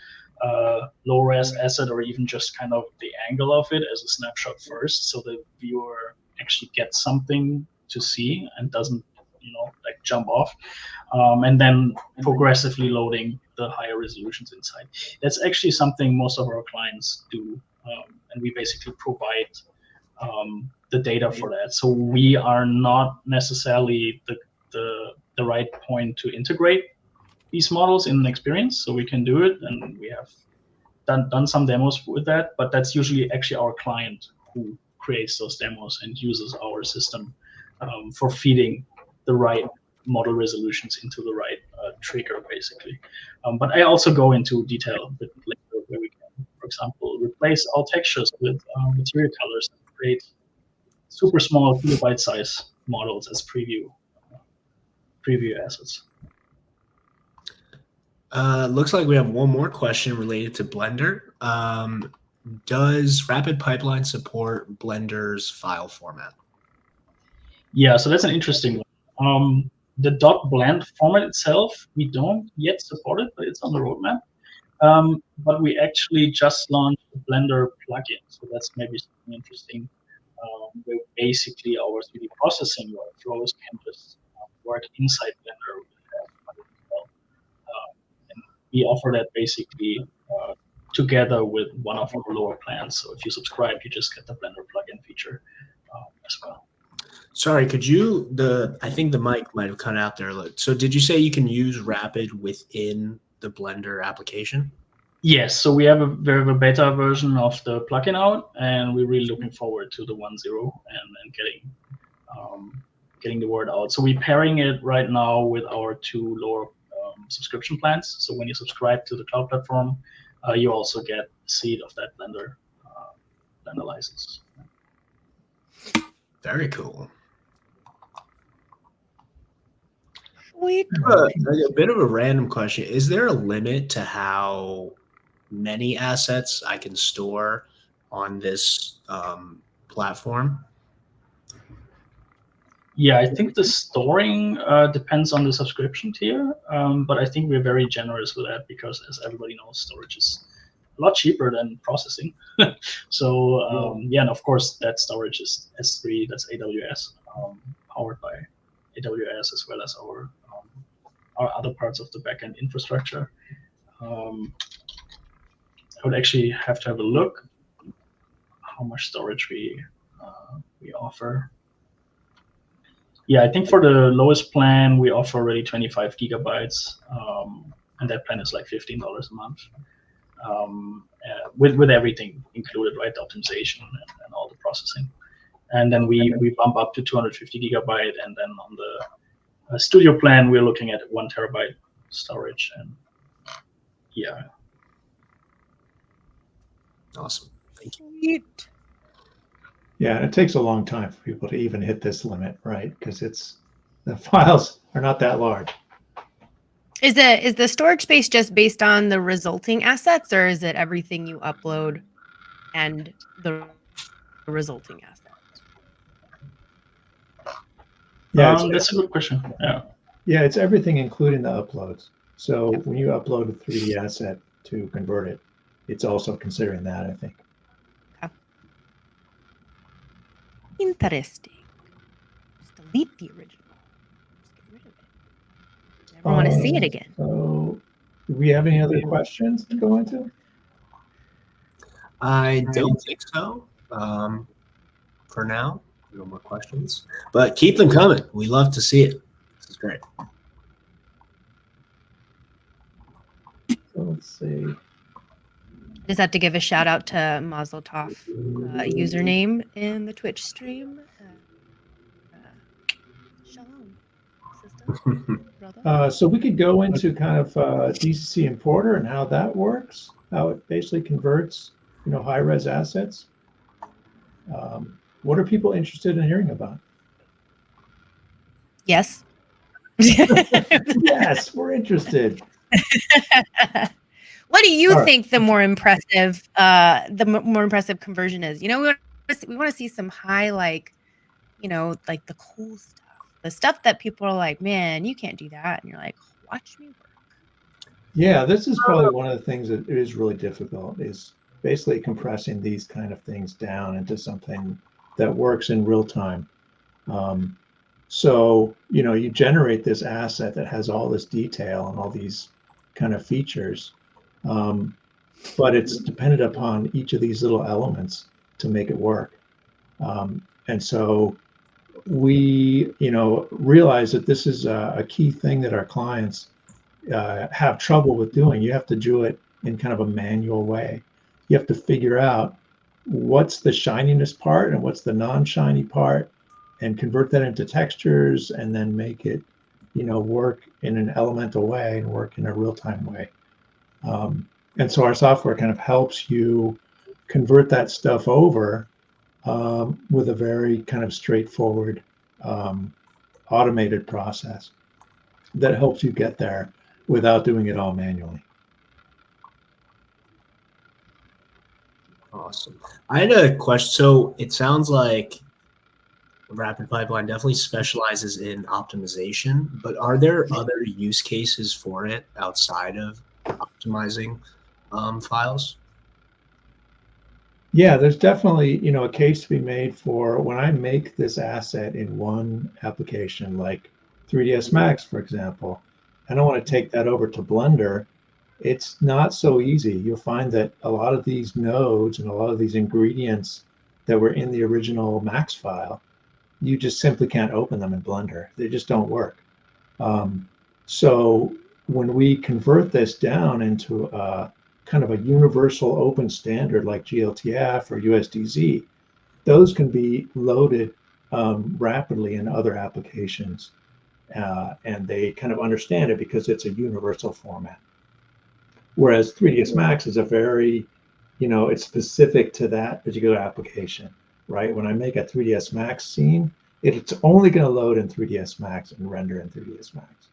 low-res asset or even just kind of the angle of it as a snapshot first, so the viewer actually gets something to see and doesn't, like jump off, and then progressively loading the higher resolutions inside. That's actually something most of our clients do, and we basically provide the data for that. So we are not necessarily the right point to integrate these models in an experience, so we can do it, and we have done some demos with that, but that's usually actually our client who creates those demos and uses our system for feeding the right model resolutions into the right trigger, basically. But I also go into detail a bit later where we can, for example, replace all textures with material colors and create super small kilobyte size models as preview assets. Looks like we have one more question related to Blender. does RapidPipeline support Blender's file format? Yeah, so that's an interesting one. The .blend format itself, we don't yet support it, but it's on the roadmap. But we actually just launched a Blender plugin, so that's maybe something interesting. Where basically our 3D processing workflows can just work inside Blender with that as well. And we offer that basically together with one of our lower plans. So if you subscribe, you just get the Blender plugin feature as well. Sorry, could you, I think the mic might have cut out there. So did you say you can use Rapid within the Blender application? Yes, so we have a beta version of the plugin out, and we're really looking forward to the 1.0 and getting the word out. So we're pairing it right now with our 2 lower subscription plans. So when you subscribe to the cloud platform, you also get a seed of that Blender license. Very cool. Sweet. A bit of a random question. Is there a limit to how many assets I can store on this platform? Yeah, I think the storing depends on the subscription tier, but I think we're very generous with that because, as everybody knows, storage is a lot cheaper than processing. So yeah, and of course that storage is S3, that's AWS, powered by AWS as well as our other parts of the backend infrastructure. I would actually have to have a look how much storage we offer. Yeah, I think for the lowest plan we offer already 25 gigabytes, and that plan is like $15 a month, with everything included, right? The optimization and all the processing. And then we bump up to 250 gigabyte, and then on the studio plan we're looking at 1 terabyte storage. And yeah. Awesome. Thank you. Sweet. Yeah, and it takes a long time for people to even hit this limit, right? Because the files are not that large. Is the storage space just based on the resulting assets, or is it everything you upload and the resulting assets? Yeah, that's a good question. Yeah. Yeah, it's everything, including the uploads. So when you upload a 3D asset to convert it, it's also considering that, I think. Okay. Interesting. Just delete the original. Just get rid of it. Never want to see it again. So do we have any other questions to go into? I don't think so. For now, no more questions, but keep them coming. We love to see it. This is great. So let's see. Just have to give a shout out to Mazel Tov username in the Twitch stream. Shalom, sister, brother. So we could go into kind of DCC importer and how that works, how it basically converts, high-res assets. What are people interested in hearing about? Yes. Yes, we're interested. What do you think the more impressive conversion is? We want to see some high, like the cool stuff, the stuff that people are like, man, you can't do that, and you're like, watch me work. Yeah, this is probably one of the things that is really difficult, is basically compressing these kind of things down into something that works in real time. So you generate this asset that has all this detail and all these kind of features, but it's dependent upon each of these little elements to make it work. And so we realize that this is a key thing that our clients have trouble with doing. You have to do it in kind of a manual way. You have to figure out what's the shininess part and what's the non-shiny part, and convert that into textures, and then make it work in an elemental way and work in a real-time way. And so our software kind of helps you convert that stuff over with a very kind of straightforward automated process that helps you get there without doing it all manually. Awesome. I had a question. So it sounds like RapidPipeline definitely specializes in optimization, but are there other use cases for it outside of optimizing files? Yeah, there's definitely, a case to be made for when I make this asset in one application, like 3ds Max, for example, and I want to take that over to Blender. It's not so easy. You'll find that a lot of these nodes and a lot of these ingredients that were in the original Max file, you just simply can't open them in Blender. They just don't work. So when we convert this down into kind of a universal open standard like GLTF or USDZ, those can be loaded rapidly in other applications. And they kind of understand it because it's a universal format. Whereas 3ds Max is a very, it's specific to that particular application, right? When I make a 3ds Max scene, it's only going to load in 3ds Max and render in 3ds Max.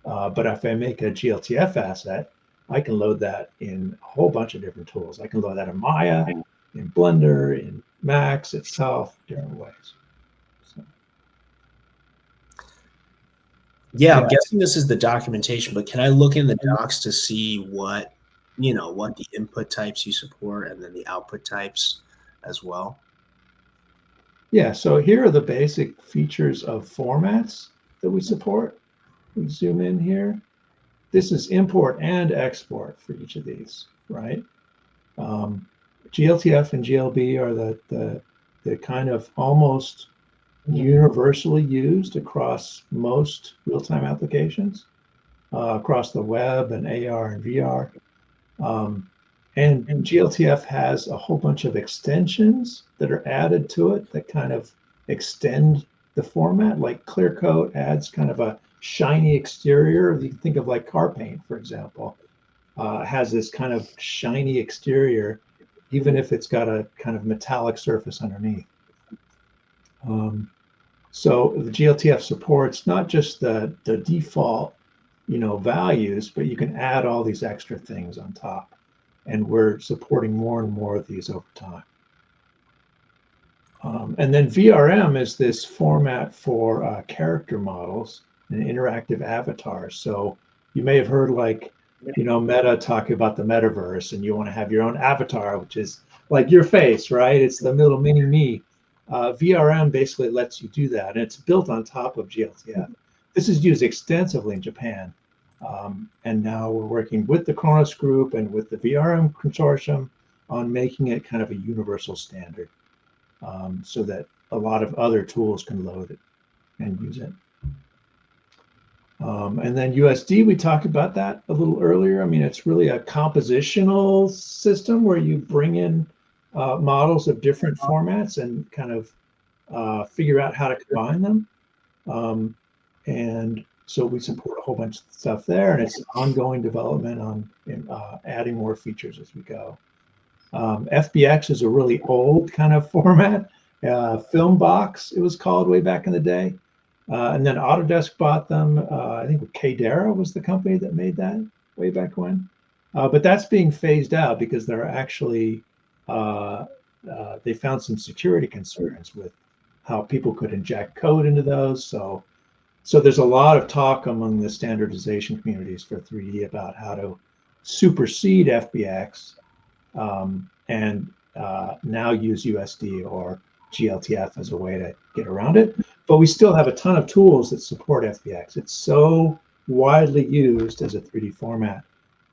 But if I make a GLTF asset, I can load that in a whole bunch of different tools. I can load that in Maya, in Blender, in Max itself, different ways. So. Yeah, I'm guessing this is the documentation, but can I look in the docs to see what the input types you support and then the output types as well? Yeah, so here are the basic features of formats that we support. We zoom in here. This is import and export for each of these, right? GLTF and GLB are the kind of almost universally used across most real-time applications, across the web and AR and VR. And GLTF has a whole bunch of extensions that are added to it that kind of extend the format, like Clear Coat adds kind of a shiny exterior. You can think of like car paint, for example, has this kind of shiny exterior, even if it's got a kind of metallic surface underneath. So the GLTF supports not just the default, values, but you can add all these extra things on top. And we're supporting more and more of these over time. And then VRM is this format for character models and interactive avatars. So you may have heard like, Meta talking about the metaverse, and you want to have your own avatar, which is like your face, right? It's the little mini me. VRM basically lets you do that, and it's built on top of GLTF. This is used extensively in Japan. And now we're working with the Kronos group and with the VRM consortium on making it kind of a universal standard, so that a lot of other tools can load it and use it. And then USD, we talked about that a little earlier. I mean, it's really a compositional system where you bring in models of different formats and kind of figure out how to combine them. And so we support a whole bunch of stuff there, and it's ongoing development on adding more features as we go. FBX is a really old kind of format. Film box, it was called way back in the day. And then Autodesk bought them. I think Tejada was the company that made that way back when. But that's being phased out because they're actually, they found some security concerns with how people could inject code into those. So there's a lot of talk among the standardization communities for 3D about how to supersede FBX and now use USD or GLTF as a way to get around it. But we still have a ton of tools that support FBX. It's so widely used as a 3D format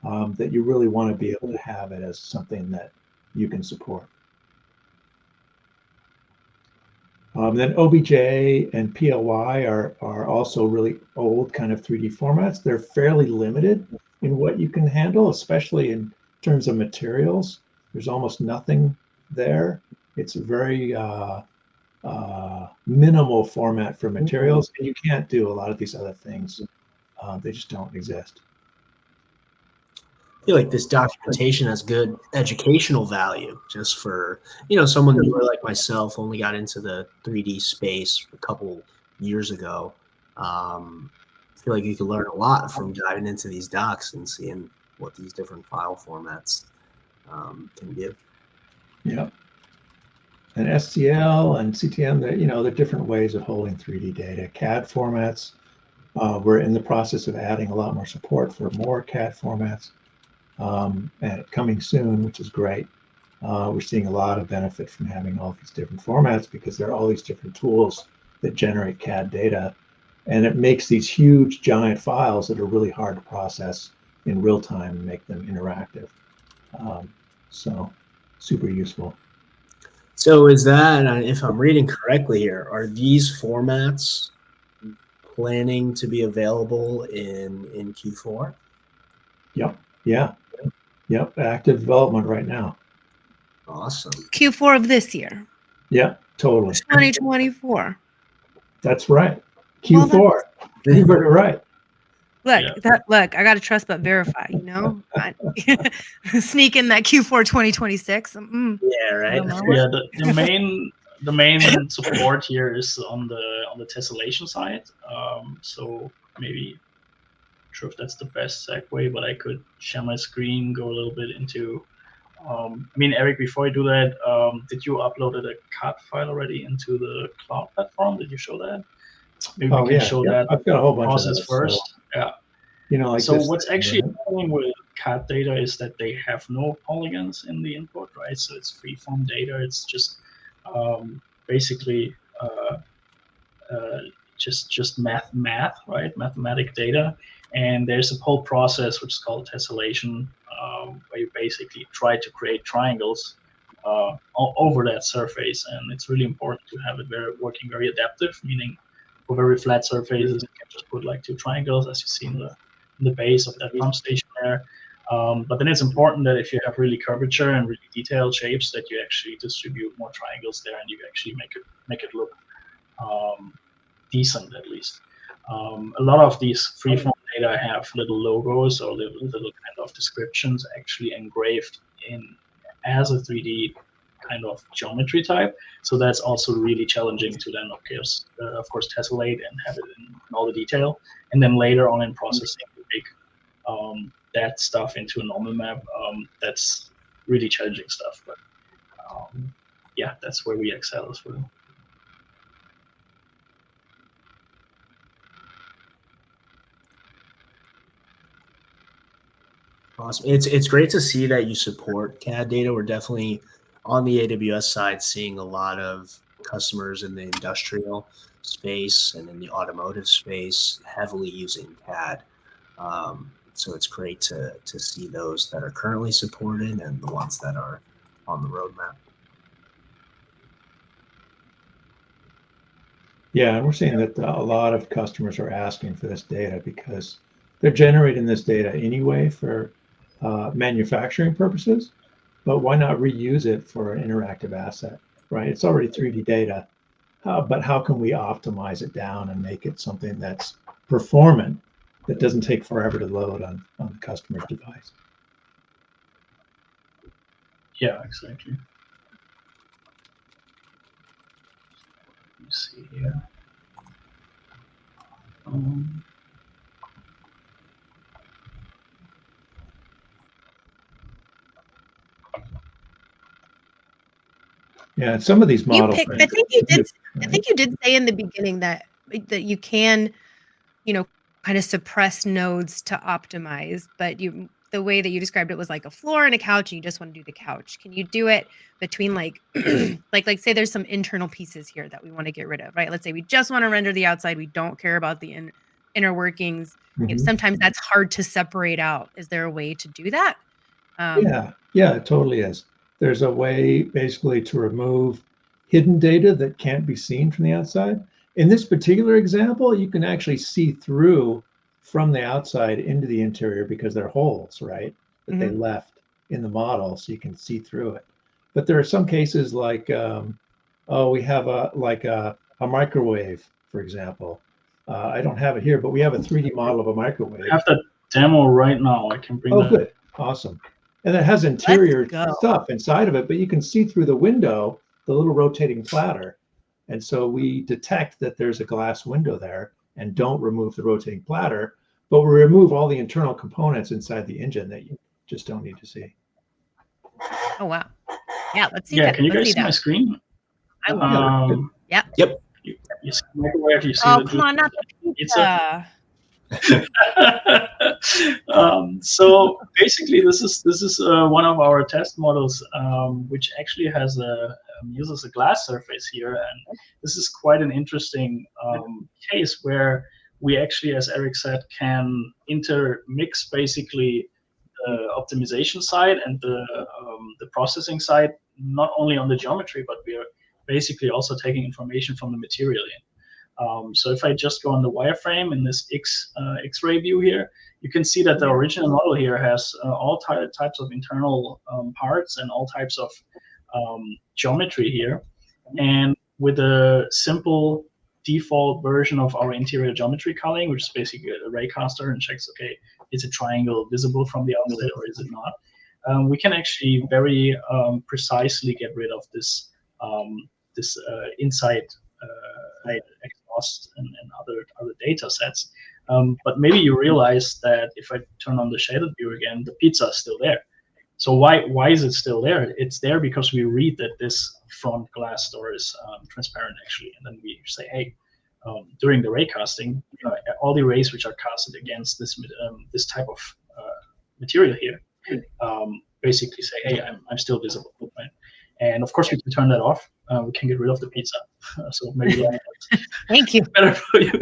that you really want to be able to have it as something that you can support. Then OBJ and PLY are also really old kind of 3D formats. They're fairly limited in what you can handle, especially in terms of materials. There's almost nothing there. It's a very minimal format for materials, and you can't do a lot of these other things. They just don't exist. I feel like this documentation has good educational value just for, someone newer like myself, only got into the 3D space a couple years ago. I feel like you can learn a lot from diving into these docs and seeing what these different file formats can give. Yep. And STL and CTM, they're different ways of holding 3D data. CAD formats, we're in the process of adding a lot more support for more CAD formats, and coming soon, which is great. We're seeing a lot of benefit from having all these different formats because there are all these different tools that generate CAD data, and it makes these huge giant files that are really hard to process in real time and make them interactive. So super useful. So is that, if I'm reading correctly here, are these formats planning to be available in Q4? Yep. Yeah. Yep. Active development right now. Awesome. Q4 of this year. Yeah, totally. 2024. That's right. Well, Q4. You heard it right. Look, I got to trust but verify, sneak in that Q4 2026. Yeah, right. Yeah, the main support here is on the tessellation side. So maybe not sure if that's the best segue, but I could share my screen, go a little bit into. Eric, before I do that, did you upload a CAD file already into the cloud platform? Did you show that? Maybe we can show that. I've got a whole bunch process of those, first. So, yeah. So what's actually happening with CAD data is that they have no polygons in the input, right? So it's free-form data. It's just basically just math, right? Mathematic data. And there's a whole process which is called tessellation, where you basically try to create triangles over that surface. And it's really important to have it working very adaptive, meaning for very flat surfaces, you can just put like 2 triangles, as you see in the base of that pump station there. But then it's important that if you have really curvature and really detailed shapes, that you actually distribute more triangles there, and you actually make it look decent, at least. A lot of these freeform data have little logos or little kind of descriptions actually engraved in as a 3D kind of geometry type. So that's also really challenging to then, of course, tessellate and have it in all the detail. And then later on in processing, to make that stuff into a normal map, that's really challenging stuff. But yeah, that's where we excel as well. Awesome. It's great to see that you support CAD data. We're definitely on the AWS side seeing a lot of customers in the industrial space and in the automotive space heavily using CAD. So it's great to see those that are currently supported and the ones that are on the roadmap. Yeah, and we're seeing that a lot of customers are asking for this data because they're generating this data anyway for manufacturing purposes, but why not reuse it for an interactive asset, right? It's already 3D data, but how can we optimize it down and make it something that's performant, that doesn't take forever to load on the customer's device? Yeah, exactly. Let me see here. Yeah, some of these models. I think you did say in the beginning that you can, kind of suppress nodes to optimize, but the way that you described it was like a floor and a couch, and you just want to do the couch. Can you do it between like say there's some internal pieces here that we want to get rid of, right? Let's say we just want to render the outside. We don't care about the inner workings. Mm-hmm. Sometimes that's hard to separate out. Is there a way to do that? Yeah, it totally is. There's a way basically to remove hidden data that can't be seen from the outside. In this particular example, you can actually see through from the outside into the interior because they're holes, right? That they left in the model, so you can see through it. But there are some cases like, we have a microwave, for example. I don't have it here, but we have a 3D model of a microwave. I have the demo right now. I can bring that. Good. Awesome. And it has interior stuff inside of it, but you can see through the window, the little rotating platter. And so we detect that there's a glass window there and don't remove the rotating platter, but we remove all the internal components inside the engine that you just don't need to see. Oh, wow. Yeah, let's see Yeah, that. can you Let's guys see my that. screen? I will. Yep. You see the microwave, you see Oh, the come on, not the pizza. pizza. So basically, this is one of our test models, which actually has uses a glass surface here, and this is quite an interesting case where we actually, as Eric said, can intermix basically the optimization side and the processing side, not only on the geometry, but we are basically also taking information from the material in. So if I just go on the wireframe in this X-ray view here, you can see that the original model here has all types of internal parts and all types of geometry here. And with a simple default version of our interior geometry culling, which is basically a raycaster and checks, okay, is a triangle visible from the outside or is it not? We can actually very precisely get rid of this inside exhaust and other data sets. But maybe you realize that if I turn on the shaded view again, the pizza is still there. So why is it still there? It's there because we read that this front glass door is transparent actually, and then we say, hey, during the ray casting, all the rays which are casted against this type of material here, basically say, hey, I'm still visible, right? And of course, we can turn that off. We can get rid of the pizza. So maybe Thank you. Better for you.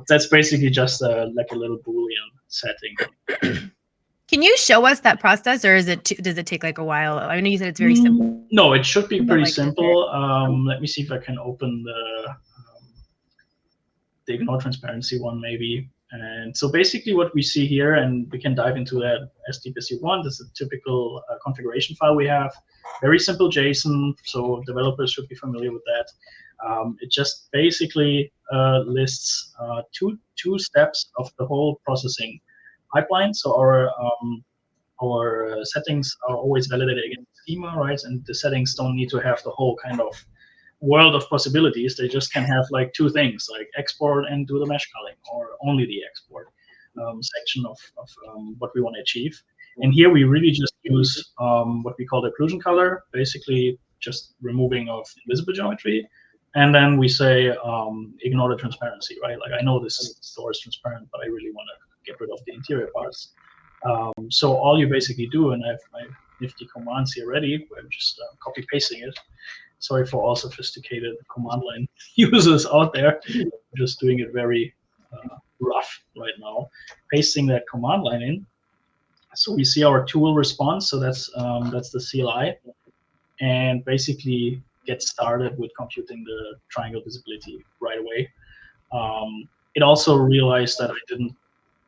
That's basically just like a little Boolean setting. Can you show us that process, or does it take like a while? I know you said it's very simple. No, it should be pretty like, simple. Let me see if I can open the ignore transparency one maybe. And so basically what we see here, and we can dive into that as deep as you want, is a typical configuration file we have. Very simple JSON, so developers should be familiar with that. It just basically lists two steps of the whole processing pipeline. So our settings are always validated against schema, right? And the settings don't need to have the whole kind of world of possibilities. They just can have like two things, like export and do the mesh culling, or only the export section of what we want to achieve. And here we really just use what we call the occlusion color, basically just removing of invisible geometry. And then we say ignore the transparency, right? Like I know this store is transparent, but I really want to get rid of the interior parts. So all you basically do, and I have my nifty commands here ready, I'm just copy pasting it. Sorry for all sophisticated command line users out there. I'm just doing it very rough right now. Pasting that command line in. So we see our tool response. So that's the CLI, and basically get started with computing the triangle visibility right away. It also realized that I didn't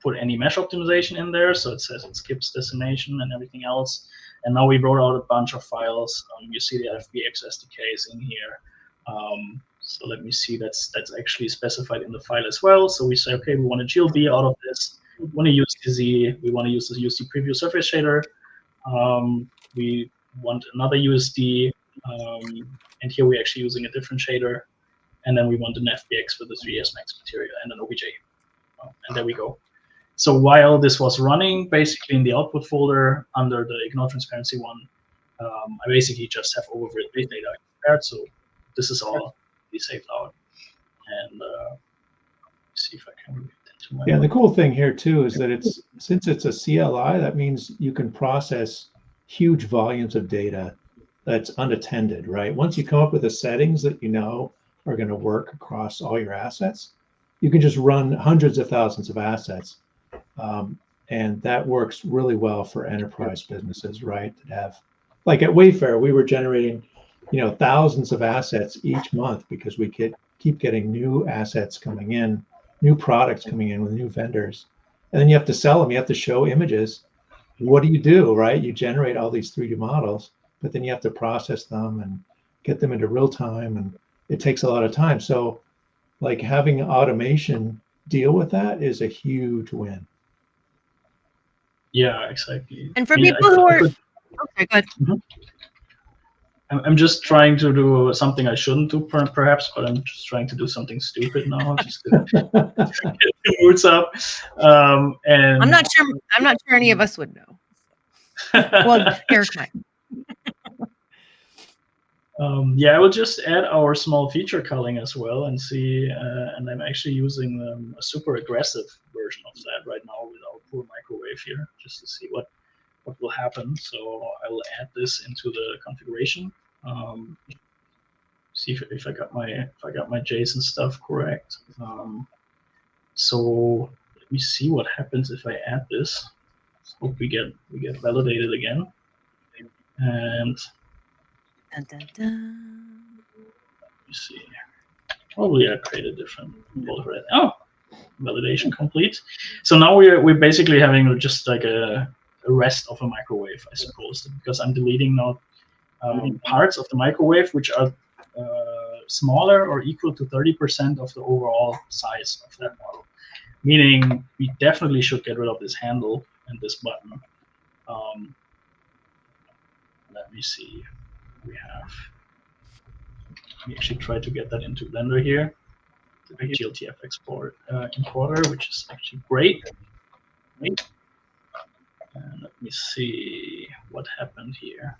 put any mesh optimization in there, so it says it skips decimation and everything else. And now we wrote out a bunch of files. You see the FBX SDKs in here. So let me see, that's actually specified in the file as well. So we say, okay, we want a GLB out of this. We want to use DZ. We want to use the USD preview surface shader. We want another USD, and here we're actually using a different shader. And then we want an FBX for the 3ds Max material and an OBJ. And there we go. So while this was running, basically in the output folder under the ignore transparency one, I basically just have overwritten base data compared. So this is all be saved out. And see if I can read it into my. Yeah, the cool thing here too is that since it's a CLI, that means you can process huge volumes of data that's unattended, right? Once you come up with the settings that you know are going to work across all your assets, you can just run hundreds of thousands of assets. And that works really well for enterprise businesses, right? That have, like at Wayfair, we were generating, thousands of assets each month because we keep getting new assets coming in, new products coming in with new vendors. And then you have to sell them, you have to show images. What do, right? You generate all these 3D models, but then you have to process them and get them into real time, and it takes a lot of time. So like having automation deal with that is a huge win. Yeah, exactly. And for people who are, okay, good. I'm just trying to do something I shouldn't do, perhaps, but I'm just trying to do something stupid now, just to get the moods up. And I'm not sure any of us would know. Well, Eric might. Yeah, I will just add our small feature culling as well and see. And I'm actually using a super aggressive version of that right now with our poor microwave here, just to see what will happen. So I will add this into the configuration. See if I got my JSON stuff correct. So let me see what happens if I add this. Hope we get validated again. And Dun, dun, dun. let me see. Probably I create a different folder. Oh, validation complete. So now we're basically having just like a rest of a microwave, I suppose, because I'm deleting now parts of the microwave which are smaller or equal to 30% of the overall size of that model. Meaning we definitely should get rid of this handle and this button. Let me see. We actually try to get that into Blender here. The GLTF importer, which is actually great. And let me see what happened here.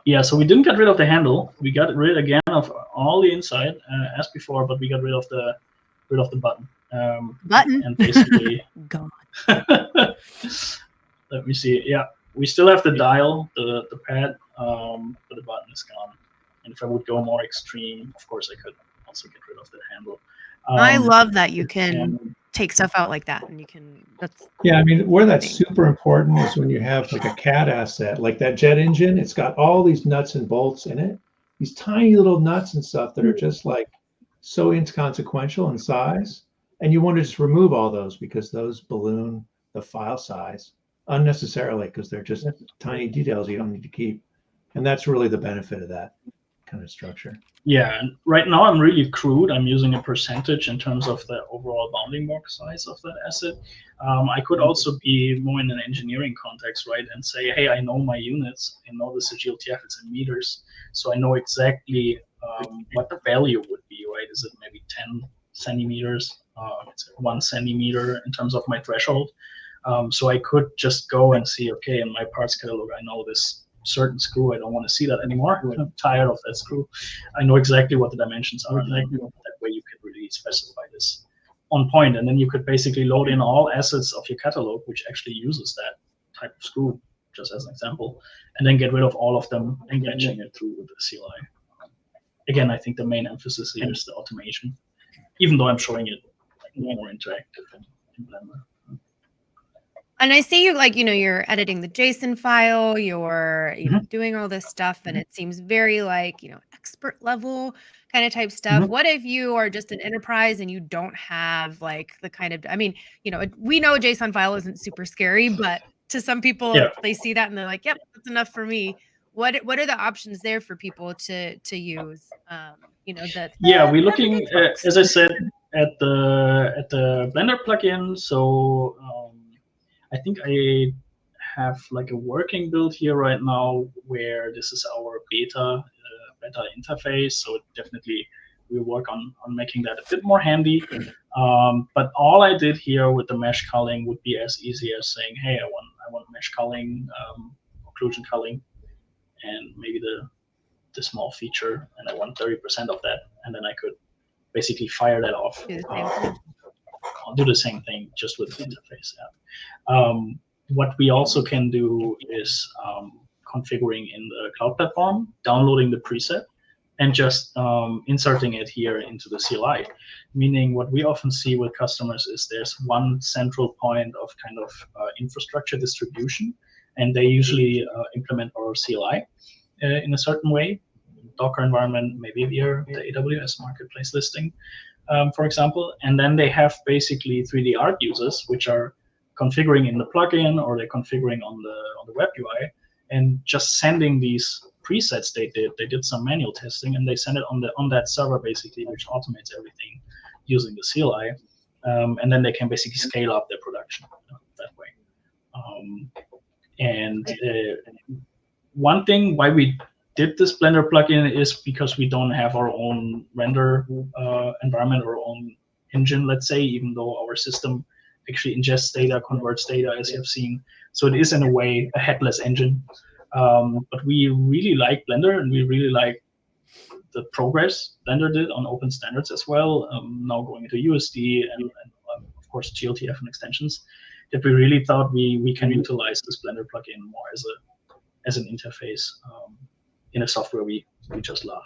Yeah, so we didn't get rid of the handle. We got rid again of all the inside as before, but we got rid of the button. Button. And basically, God. Let me see. Yeah, we still have the dial, the pad, but the button is gone. And if I would go more extreme, of course, I could also get rid of the handle. I love that you can take stuff out like that, and you can. Yeah, I mean, where that's super important is when you have like a CAD asset, like that jet engine. It's got all these nuts and bolts in it, these tiny little nuts and stuff that are just like so inconsequential in size, and you want to just remove all those because those balloon the file size unnecessarily because they're just tiny details you don't need to keep, and that's really the benefit of that kind of structure. Yeah, and right now I'm really crude. I'm using a percentage in terms of the overall bounding box size of that asset. I could also be more in an engineering context, right, and say, hey, I know my units. I know this is GLTF, it's in meters, so I know exactly what the value would be, right? Is it maybe 10 centimeters? It's 1 centimeter in terms of my threshold. So I could just go and see, okay, in my parts catalog, I know this certain screw. I don't want to see that anymore. I'm tired of that screw. I know exactly what the dimensions are. And that way you could really specify this on point. And then you could basically load in all assets of your catalog, which actually uses that type of screw, just as an example, and then get rid of all of them and matching it through with the CLI. Again, I think the main emphasis here is the automation, even though I'm showing it more interactive in Blender. And I see you you're editing the JSON file, you're doing all this stuff, and it seems very expert level kind of type stuff. What if you are just an enterprise and you don't have the kind of, we know a JSON file isn't super scary, but to some people they see that and they're like, yep, that's enough for me. What are the options there for people to use? We're looking as I said at the Blender plugin. So I think I have a working build here right now where this is our beta interface. So definitely we work on making that a bit more handy. But all I did here with the mesh culling would be as easy as saying, hey, I want mesh culling, occlusion culling, and maybe the small feature, and I want 30% of that, and then I could basically fire that off. I'll do the same thing just with the interface. What we also can do is configuring in the cloud platform, downloading the preset, and just inserting it here into the CLI. Meaning what we often see with customers is there's one central point of kind of infrastructure distribution, and they usually implement our CLI in a certain way. Docker environment, maybe via the AWS marketplace listing, for example, and then they have basically 3D art users which are configuring in the plugin or they're configuring on the web UI and just sending these presets they did some manual testing and they send it on that server basically, which automates everything using the CLI, and then they can basically scale up their production that way. One thing why we did this Blender plugin is because we don't have our own render environment or own engine, let's say, even though our system actually ingests data, converts data, as you have seen. So it is in a way a headless engine. But we really like Blender, and we really like the progress Blender did on open standards as well. Now going into USD and of course GLTF and extensions, that we really thought we can utilize this Blender plugin more as an interface in a software we just love.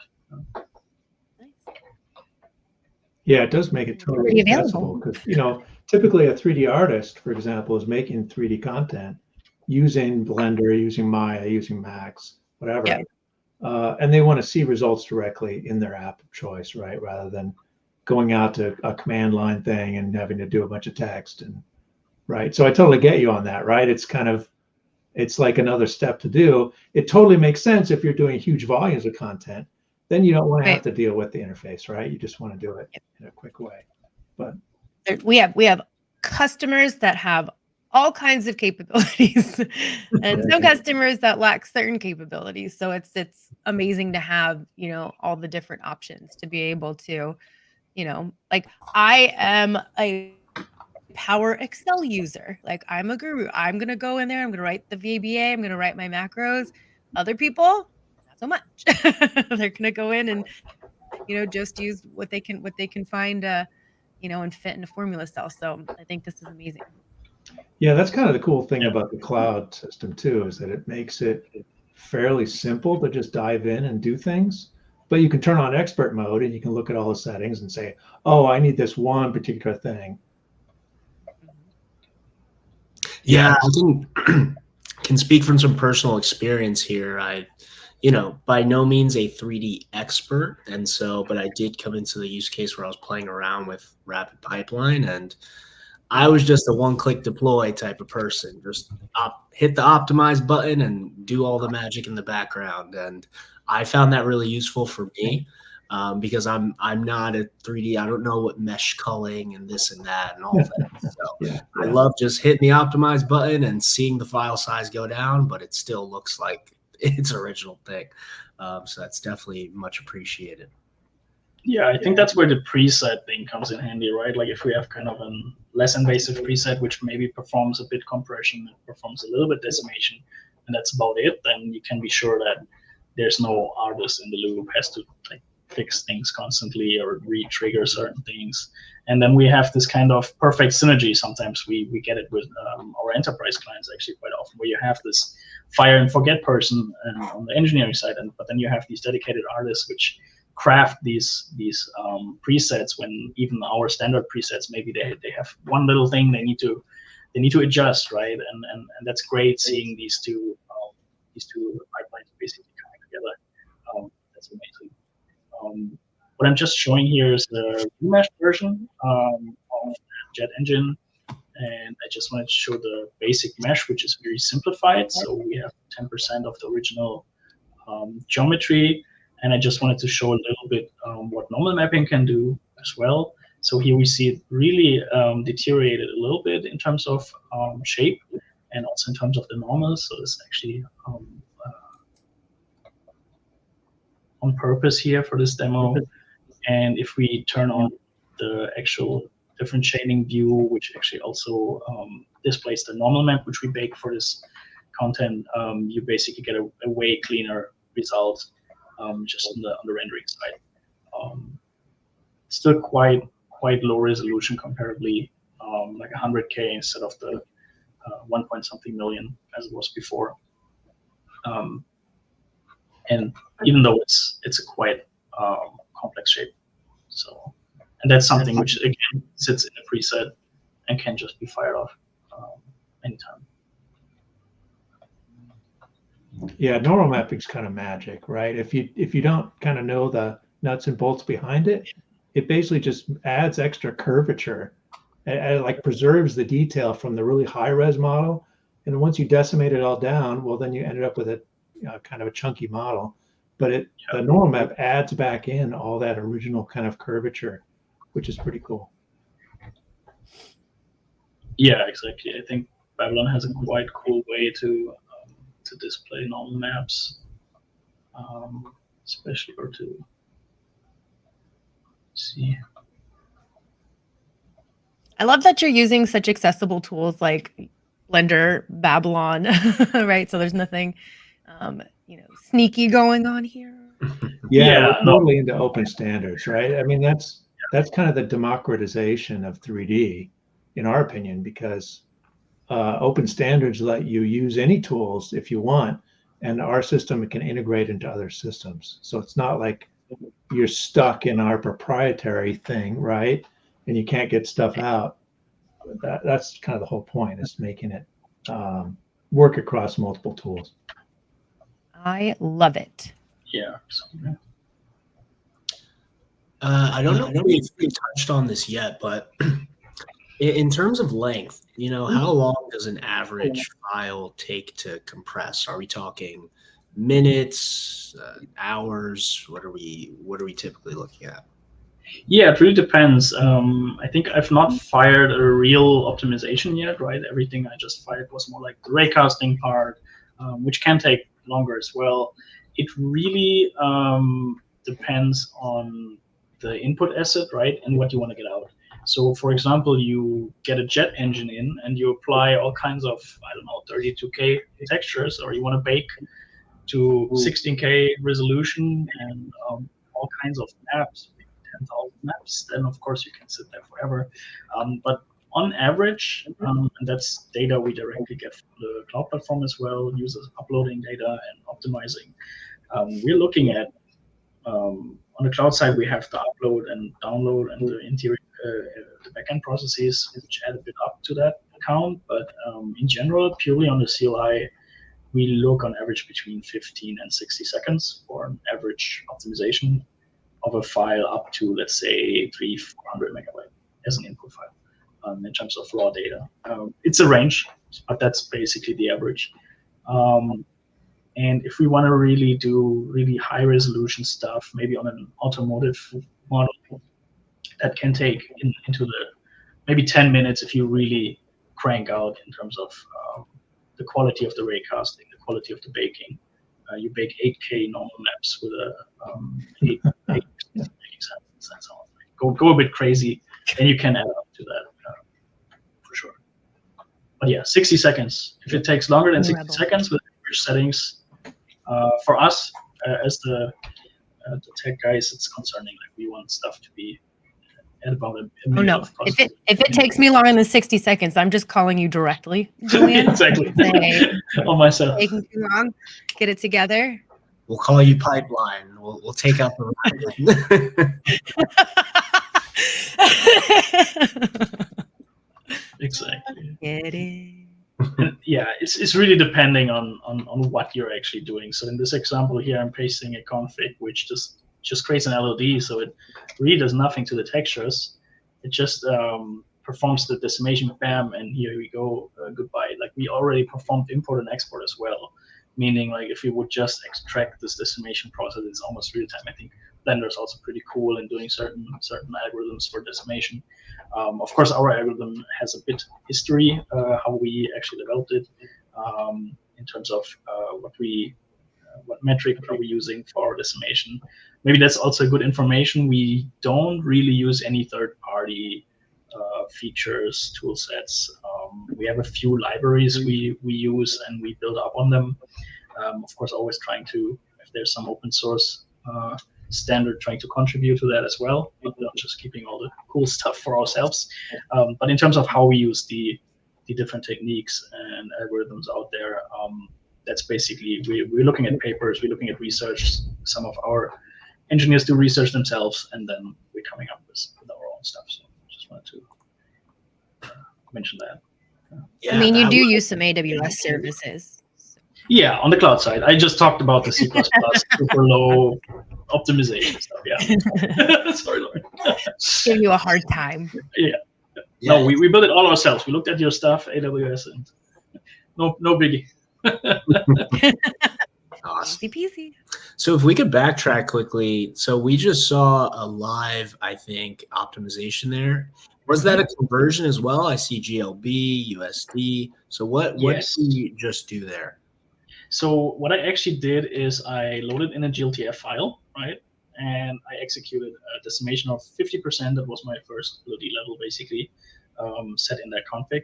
Yeah, it does make it totally accessible because, you know, typically a 3D artist, for example, is making 3D content using Blender, using Maya, using Max, whatever. Yeah. And they want to see results directly in their app of choice, right? Rather than going out to a command line thing and having to do a bunch of text and right. So I totally get you on that, right? It's kind of, it's like another step to do. It totally makes sense if you're doing huge volumes of content. Then you don't want to have to deal with the interface, right? You just want to do it in a quick way. But we have customers that have all kinds of capabilities and some customers that lack certain capabilities. So it's amazing to have, you know, all the different options to be able to, you know, like I am a Power Excel user. Like I'm a guru. I'm going to go in there. I'm going to write the VBA. I'm going to write my macros. Other people, not so much. They're going to go in and, you know, just use what they can find, you know, and fit in a formula cell. So I think this is amazing. Yeah, that's kind of the cool thing about the cloud system too, is that it makes it fairly simple to just dive in and do things. But you can turn on expert mode and you can look at all the settings and say, oh, I need this one particular thing. Yeah, I can speak from some personal experience here. You know, by no means a 3D expert, and so, but I did come into the use case where I was playing around with RapidPipeline, and I was just a one-click deploy type of person. Just hit the optimize button and do all the magic in the background, and I found that really useful for me. Because I'm not a 3D. I don't know what mesh culling and this and that and all that. So I love just hitting the optimize button and seeing the file size go down, but it still looks like its original thing. So that's definitely much appreciated. Yeah, I think that's where the preset thing comes in handy, right? Like if we have kind of a less invasive preset, which maybe performs a bit compression, performs a little bit decimation, and that's about it, then you can be sure that there's no artist in the loop has to like fix things constantly or re-trigger certain things. And then we have this kind of perfect synergy. Sometimes we get it with our enterprise clients actually quite often, where you have this fire and forget person on the engineering side, but then you have these dedicated artists which craft these presets, when even our standard presets, maybe they have one little thing they need to adjust, right? And that's great seeing these two pipelines basically coming together. That's amazing. What I'm just showing here is the remesh version of Jet Engine, and I just wanted to show the basic mesh, which is very simplified. So we have 10% of the original geometry, and I just wanted to show a little bit what normal mapping can do as well. So here we see it really deteriorated a little bit in terms of shape and also in terms of the normals. So it's actually on purpose here for this demo. And if we turn on the actual different shading view, which actually also displays the normal map, which we bake for this content, you basically get a way cleaner result just on the rendering side. Still quite low resolution comparably, like 100K instead of the 1 point something million as it was before. And even though it's a quite complex shape, so, and that's something which again sits in a preset and can just be fired off anytime. Yeah, normal mapping is kind of magic, right? If you don't kind of know the nuts and bolts behind it, it basically just adds extra curvature and like preserves the detail from the really high res model. And once you decimate it all down, well, then you ended up with a kind of a chunky model. But the normal map adds back in all that original kind of curvature, which is pretty cool. Yeah, exactly. I think Babylon has a quite cool way to display normal maps, especially or to see. I love that you're using such accessible tools like Blender, Babylon, right? So there's nothing, sneaky going on here. Yeah, we're totally into open standards, right? I mean, that's kind of the democratization of 3D, in our opinion, because open standards let you use any tools if you want, and our system can integrate into other systems. So it's not like you're stuck in our proprietary thing, right? And you can't get stuff out. That's kind of the whole point, is making it work across multiple tools. I love it. Yeah. I don't know if we've touched on this yet, but in terms of length, how long does an average file take to compress? Are we talking minutes, hours? What are we typically looking at? Yeah, it really depends. I think I've not fired a real optimization yet, right? Everything I just fired was more like the raycasting part, which can take longer as well. It really depends on the input asset, right, and what you want to get out. So, for example, you get a jet engine in and you apply all kinds of, 32K textures, or you want to bake to 16K resolution and all kinds of maps, 10,000 maps, then of course you can sit there forever. But on average, and that's data we directly get from the cloud platform as well, users uploading data and optimizing. We're looking at, on the cloud side, we have to upload and download and the interior, the backend processes, which add a bit up to that count. But in general, purely on the CLI, we look on average between 15 and 60 seconds for an average optimization of a file up to, let's say, 300-400 megabyte as an input file in terms of raw data. It's a range, but that's basically the average. And if we want to really do really high resolution stuff, maybe on an automotive model, that can take into the maybe 10 minutes if you really crank out in terms of the quality of the raycasting, the quality of the baking. You bake 8K normal maps with a 8 cents. Go a bit crazy, and you can add up to that for sure. But yeah, 60 seconds. If it takes longer than 60 seconds with average settings, for us as the tech guys, it's concerning. Like, we want stuff to be at about a minute. Oh no! If it takes me longer than 60 seconds, I'm just calling you directly, Julian. Exactly. Say, On myself. taking too long. Get it together. We'll call you Pipeline. We'll take out the Exactly. Get it. And yeah, it's really depending on what you're actually doing. So in this example here, I'm pasting a config which just creates an LOD, so it really does nothing to the textures. It just performs the decimation, bam, and here we go, goodbye. Like, we already performed import and export as well, meaning like if we would just extract this decimation process, it's almost real time. I think Blender is also pretty cool in doing certain algorithms for decimation. Of course, our algorithm has a bit history, how we actually developed it, in terms of what metric are we using for decimation. Maybe that's also good information. We don't really use any third-party features, tool sets. We have a few libraries we use and we build up on them. Of course, always trying to, if there's some open source standard, trying to contribute to that as well, not just keeping all the cool stuff for ourselves. But in terms of how we use the different techniques and algorithms out there, that's basically, we're looking at papers, we're looking at research. Some of our engineers do research themselves, and then we're coming up with our own stuff. So just wanted to mention that. Yeah, I mean, you do use some AWS services. Yeah, on the cloud side. I just talked about the C++ super low optimization stuff. Yeah. Sorry, Lauren. Give you a hard time. Yeah. No, we built it all ourselves. We looked at your stuff, AWS, and no biggie. Awesome. Easy peasy. So if we could backtrack quickly, so we just saw a live, I think, optimization there. Was that a conversion as well? I see GLB, USD. So what did we just do there? So what I actually did is I loaded in a GLTF file, right? And I executed a decimation of 50%. That was my first LOD level, basically. set in that config.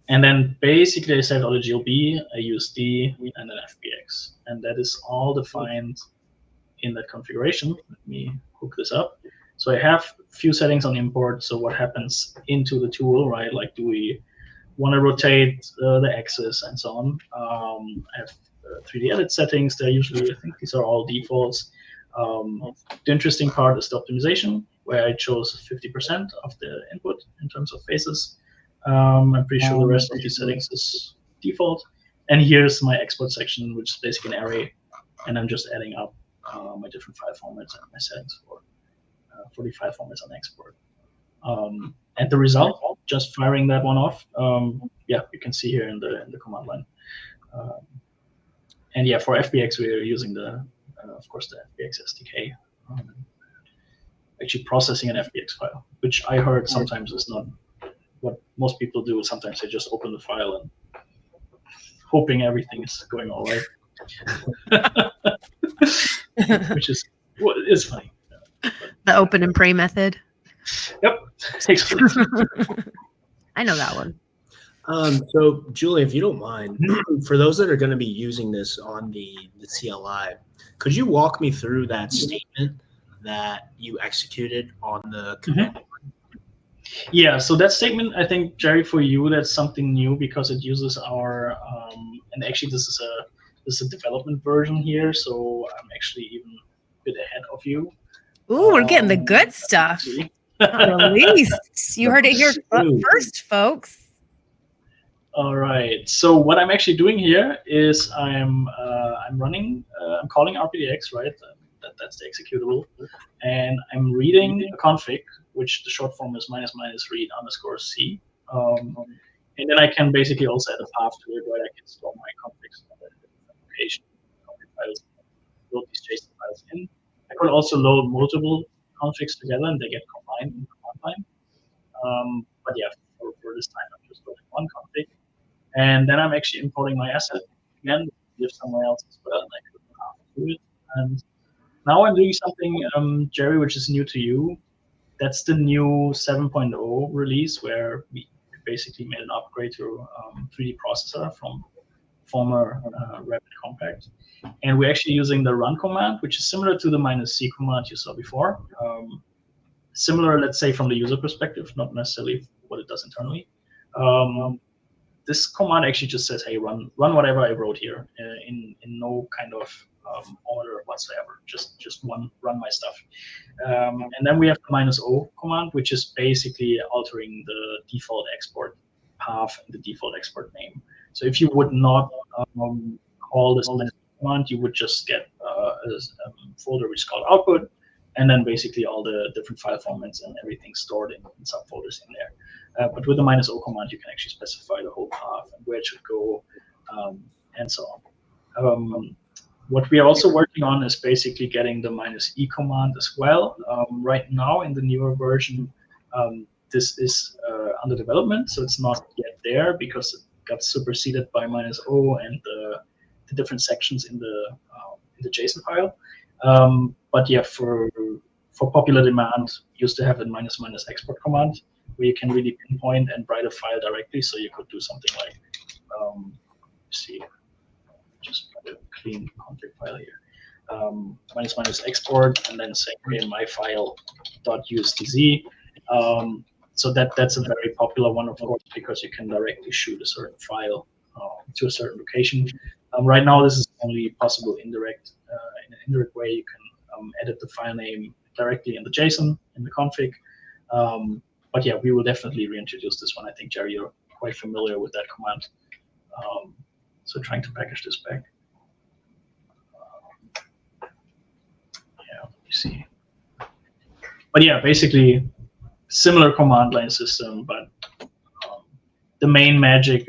And then basically I set all the GLB, a USD, and an FBX. And that is all defined in that configuration. Let me hook this up. So I have a few settings on import. So what happens into the tool, right? Like, do we want to rotate the axis and so on? I have 3D edit settings. They're usually, I think these are all defaults. The interesting part is the optimization, where I chose 50% of the input in terms of faces. I'm pretty sure the rest of the settings is default. And here's my export section, which is basically an array. And I'm just adding up my different file formats and my settings for the file formats on export. And the result, just firing that one off, yeah, you can see here in the command line. And yeah, for FBX, we're using of course, the FBX SDK. Actually processing an FBX file, which I heard sometimes is not what most people do. Sometimes they just open the file and hoping everything is going all right, which is funny. The open and pray method. Yep, takes. I know that one. So, Julie, if you don't mind, for those that are going to be using this on the CLI, could you walk me through that statement that you executed on the command? Yeah, so that statement, I think, Jerry, for you, that's something new because it uses our, and actually this is a development version here, so I'm actually even a bit ahead of you. Ooh, we're getting the good stuff. Released. You heard it here first, folks. All right. So what I'm actually doing here is I'm running, I'm calling RPDX, right? That's the executable, and I'm reading a config, which the short form is --read_c. And then I can basically also add a path to it, right? I can store my configs in a different location, config files, load these JSON files in. I could also load multiple configs together and they get combined in command line. But yeah, for this time, I'm just loading one config. And then I'm actually importing my asset again, live somewhere else as well, and I could do it. And now I'm doing something, Jerry, which is new to you. That's the new 7.0 release, where we basically made an upgrade to 3D processor from former Rapid Compact. And we're actually using the run command, which is similar to the -c command you saw before. Similar, let's say, from the user perspective, not necessarily what it does internally. This command actually just says, hey, run whatever I wrote here in no kind of order whatsoever. Just run my stuff. And then we have the -o command, which is basically altering the default export path and the default export name. So if you would not call this command, you would just get a folder which is called output, and then basically all the different file formats and everything stored in subfolders in there. But with the -o command, you can actually specify the whole path and where it should go, and so on. What we are also working on is basically getting the -e command as well. Right now, in the newer version, this is under development, so it's not yet there because it got superseded by -o and the different sections in the JSON file. But yeah, for popular demand, used to have a -- export command, where you can really pinpoint and write a file directly. So you could do something like, just write a clean config file here, -- export, and then say, okay, my file.ustz. So that's a very popular one, of course, because you can directly shoot a certain file to a certain location. Right now, this is only possible in an indirect way. You can edit the file name directly in the JSON, in the config. But yeah, we will definitely reintroduce this one. I think, Jerry, you're quite familiar with that command. So trying to package this back. Yeah, you see. But yeah, basically similar command line system, but the main magic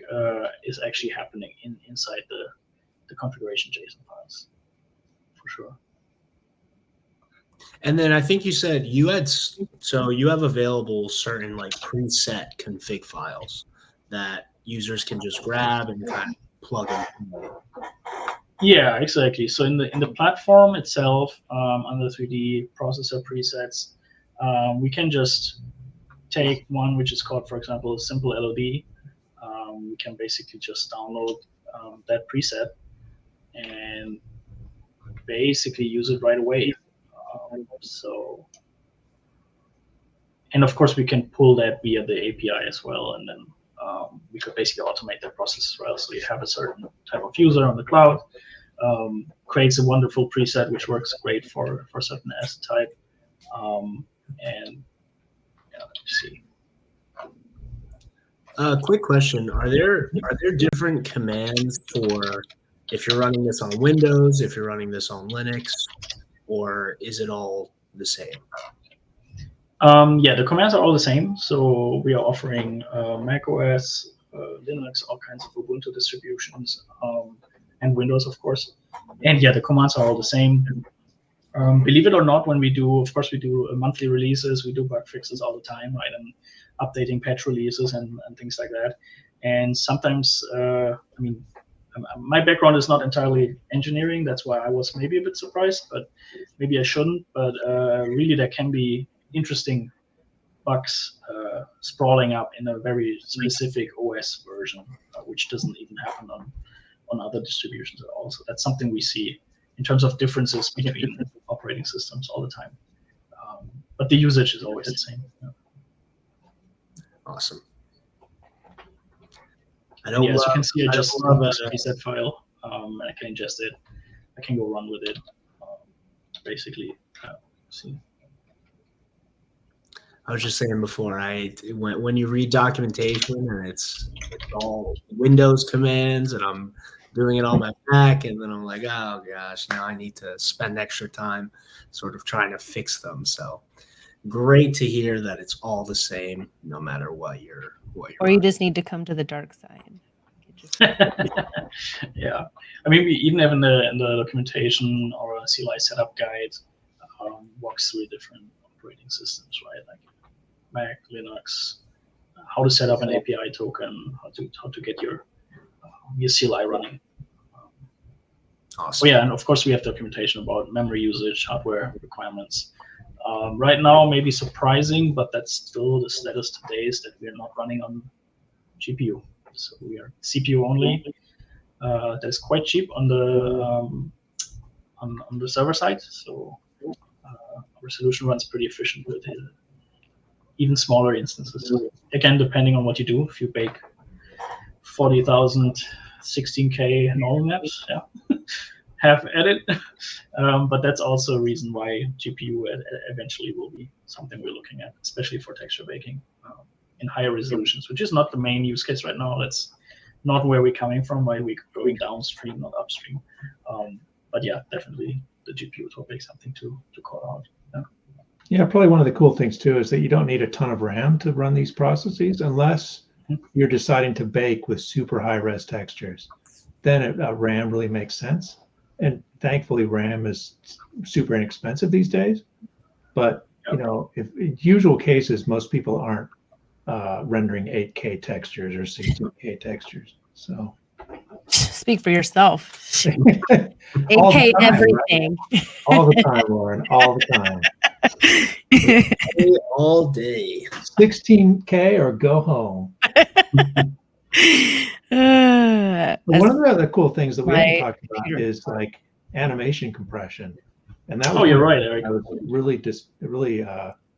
is actually happening inside the configuration JSON files, for sure. And then I think you said you have available certain like preset config files that users can just grab and kind of plug in. Yeah, exactly. So in the platform itself, under 3D processor presets, we can just take one which is called, for example, Simple LOD, we can basically just download that preset and basically use it right away. And of course, we can pull that via the API as well, and then we could basically automate that process as well. So you have a certain type of user on the cloud, creates a wonderful preset which works great for a certain asset type, and yeah, let me see. Quick question: Are there different commands for if you're running this on Windows, if you're running this on Linux, or is it all the same? Yeah, the commands are all the same. So we are offering Mac OS, Linux, all kinds of Ubuntu distributions, and Windows, of course. And yeah, the commands are all the same. Believe it or not, when we do, of course, we do monthly releases, we do bug fixes all the time, right? And updating patch releases and things like that. And sometimes, I mean, my background is not entirely engineering. That's why I was maybe a bit surprised, but maybe I shouldn't. But really, there can be interesting bugs sprawling up in a very specific OS version, which doesn't even happen on other distributions at all. So that's something we see in terms of differences between operating systems all the time. But the usage is always the same. Yeah. Awesome. As you can see, I just love a preset file, and I can ingest it. I can go run with it. Basically, see. I was just saying before, when you read documentation and it's all Windows commands, and I'm doing it on my Mac, and then I'm like, oh gosh, now I need to spend extra time sort of trying to fix them. So great to hear that it's all the same, no matter what you're. Or you just need to come to the dark side. Yeah, I mean, we even have in the documentation or a CLI setup guide walks through different operating systems, right? Like Mac, Linux, how to set up an API token, how to get your CLI running. Awesome. Oh yeah, and of course we have documentation about memory usage, hardware requirements. Right now, maybe surprising, but that's still the status today is that we are not running on GPU. So we are CPU only. That is quite cheap on the server side. So our solution runs pretty efficient with even smaller instances. Again, depending on what you do, if you bake 40,000 16K normal maps, yeah, have at it. But that's also a reason why GPU eventually will be something we're looking at, especially for texture baking in higher resolutions, which is not the main use case right now. That's not where we're coming from, right? We're going downstream, not upstream. But yeah, definitely the GPU topic is something to call out. Yeah, probably one of the cool things too is that you don't need a ton of RAM to run these processes unless you're deciding to bake with super high res textures. Then RAM really makes sense. And thankfully, RAM is super inexpensive these days. But you know, if in usual cases, most people aren't rendering 8K textures or 16K textures. So speak for yourself. 8K everything. Right? All the time, Lauren. All the time. All day. 16K or go home. One of the other cool things that we haven't talked about is like animation compression, and that was you're right, Eric. I was really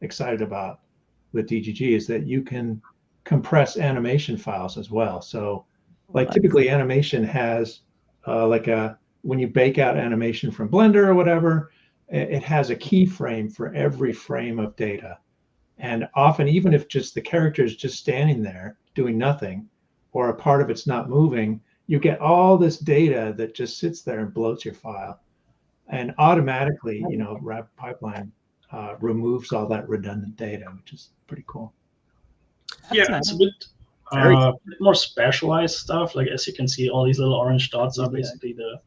excited about with DGG is that you can compress animation files as well. So, like typically animation has when you bake out animation from Blender or whatever, it has a keyframe for every frame of data, and often even if just the character is just standing there doing nothing, or a part of it's not moving, you get all this data that just sits there and bloats your file. And automatically, you know, RapidPipeline removes all that redundant data, which is pretty cool. Yeah, it's a bit more specialized stuff. Like as you can see, all these little orange dots are basically the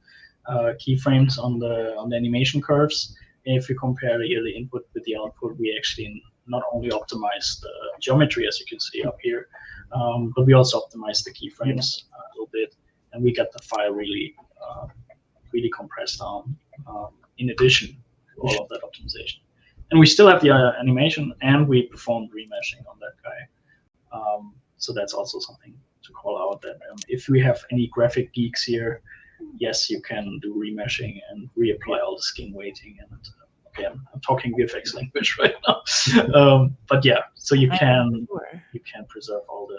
keyframes on the animation curves. And if you compare here the input with the output, we actually not only optimize the geometry, as you can see up here, but we also optimize the keyframes a little bit, and we got the file really compressed down in addition to all of that optimization. and we still have the animation, and we performed remeshing on that guy. So that's also something to call out, that if we have any graphic geeks here, yes, you can do remeshing and reapply all the skin weighting. And again, I'm talking VFX language right now. But yeah, so you can preserve all the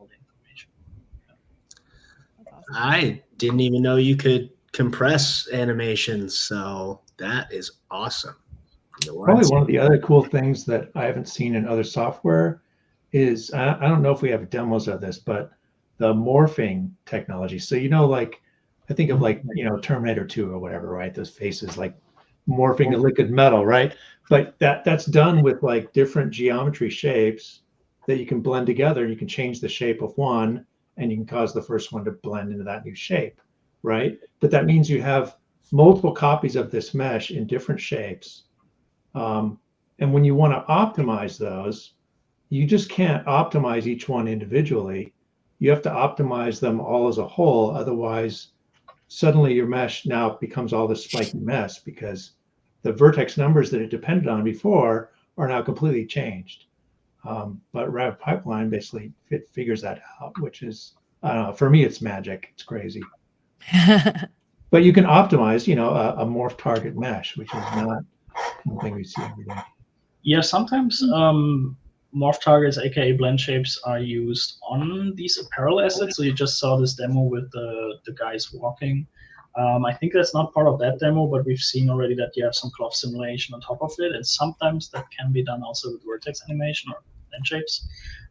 information. Awesome. I didn't even know you could compress animations, so that is awesome. Probably one of the other cool things that I haven't seen in other software is, I don't know if we have demos of this, but the morphing technology. So, like, I think of like, Terminator 2 or whatever, right? Those faces like morphing to liquid metal, right? But that's done with like different geometry shapes that you can blend together. You can change the shape of one and you can cause the first one to blend into that new shape, right? But that means you have multiple copies of this mesh in different shapes. And when you want to optimize those, you just can't optimize each one individually. You have to optimize them all as a whole. Otherwise, suddenly your mesh now becomes all this spiky mess because the vertex numbers that it depended on before are now completely changed. But RapidPipeline basically figures that out, which is, I don't know, for me, it's magic. It's crazy. But you can optimize, a morph target mesh, which is not something we see every day. Yeah, sometimes morph targets, aka blend shapes, are used on these apparel assets. So you just saw this demo with the guys walking. I think that's not part of that demo, but we've seen already that you have some cloth simulation on top of it, and sometimes that can be done also with vertex animation or blend shapes.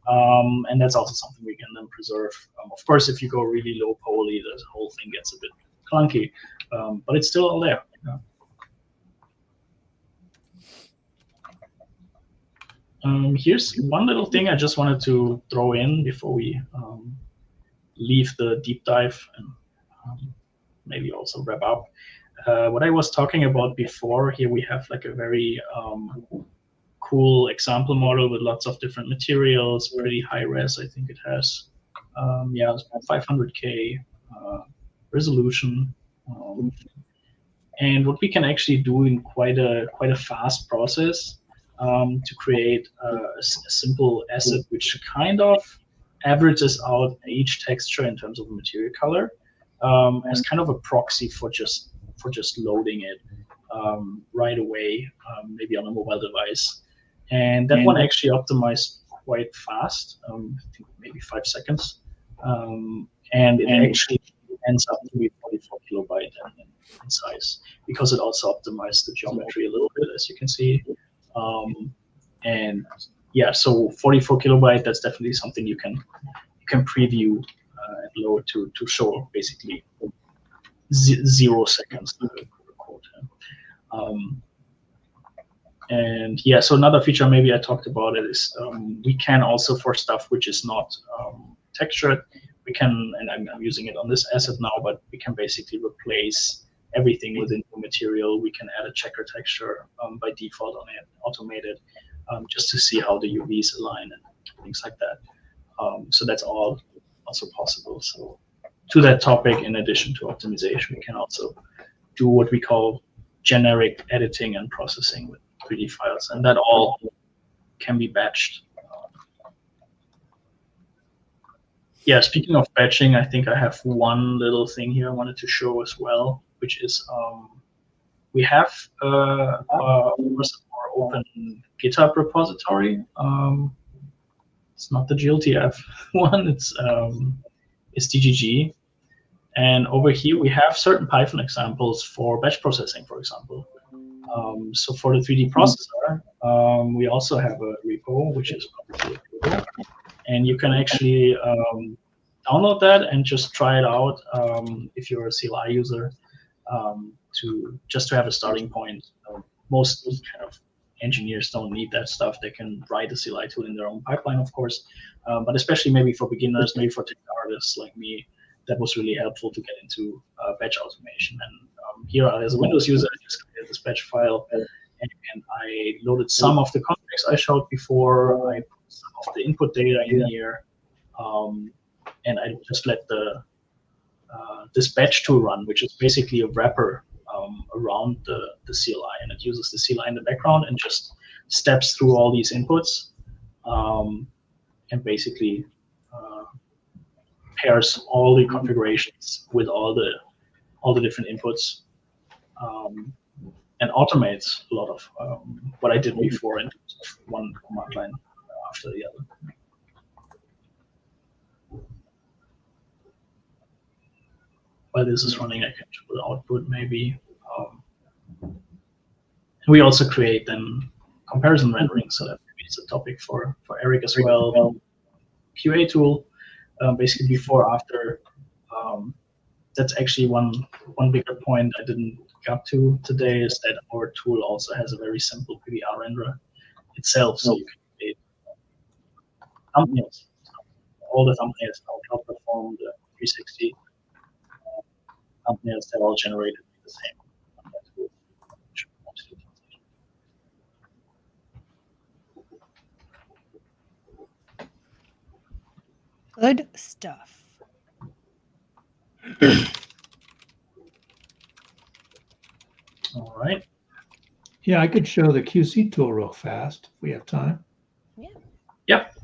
And that's also something we can then preserve. Of course, if you go really low poly, the whole thing gets a bit clunky, but it's still all there. Yeah. Here's one little thing I just wanted to throw in before we leave the deep dive and maybe also wrap up. What I was talking about before, here we have like a very cool example model with lots of different materials, pretty high res. I think it has, 500K resolution. And what we can actually do in quite a fast process to create a simple asset which kind of averages out each texture in terms of material color as kind of a proxy for just loading it right away, maybe on a mobile device. And that one actually optimized quite fast, I think maybe 5 seconds. And it actually ends up to be 44 kilobyte in size because it also optimized the geometry a little bit, as you can see. And yeah, so 44 kilobyte, that's definitely something you can preview and load to show basically 0 seconds to record. And yeah, so another feature maybe I talked about it is we can also, for stuff which is not textured, we can, and I'm using it on this asset now, but we can basically replace everything with a new material. We can add a checker texture by default on it, automated, just to see how the UVs align and things like that. So that's all also possible. So to that topic, in addition to optimization, we can also do what we call generic editing and processing with 3D files, and that all can be batched. Yeah, speaking of batching, I think I have one little thing here I wanted to show as well, which is we have our open GitHub repository. It's not the GLTF one, it's DGG. And over here we have certain Python examples for batch processing, for example. So for the 3D processor, we also have a repo, which is publicly available. And you can actually download that and just try it out if you're a CLI user, to have a starting point. Most kind of engineers don't need that stuff. They can write a CLI tool in their own pipeline, of course. But especially maybe for beginners, maybe for tech artists like me, that was really helpful to get into batch automation. And here, as a Windows user, I just created this batch file, and I loaded some of the context I showed before. I put some of the input data in here, and I just let the this batch tool run, which is basically a wrapper around the CLI, and it uses the CLI in the background and just steps through all these inputs, and basically pairs all the configurations with all the different inputs, and automates a lot of what I did before in terms of one command line after the other. While this is running, I can show the output maybe. We also create then comparison rendering, so that maybe it's a topic for Eric as well. QA tool, basically before, after. That's actually one bigger point I didn't get to today, is that our tool also has a very simple PBR renderer itself, so you can create thumbnails. All the thumbnails now outperform the 360 thumbnails that are all generated the same. Good stuff. All right. Yeah, I could show the QC tool real fast if we have time. Yeah. Yep.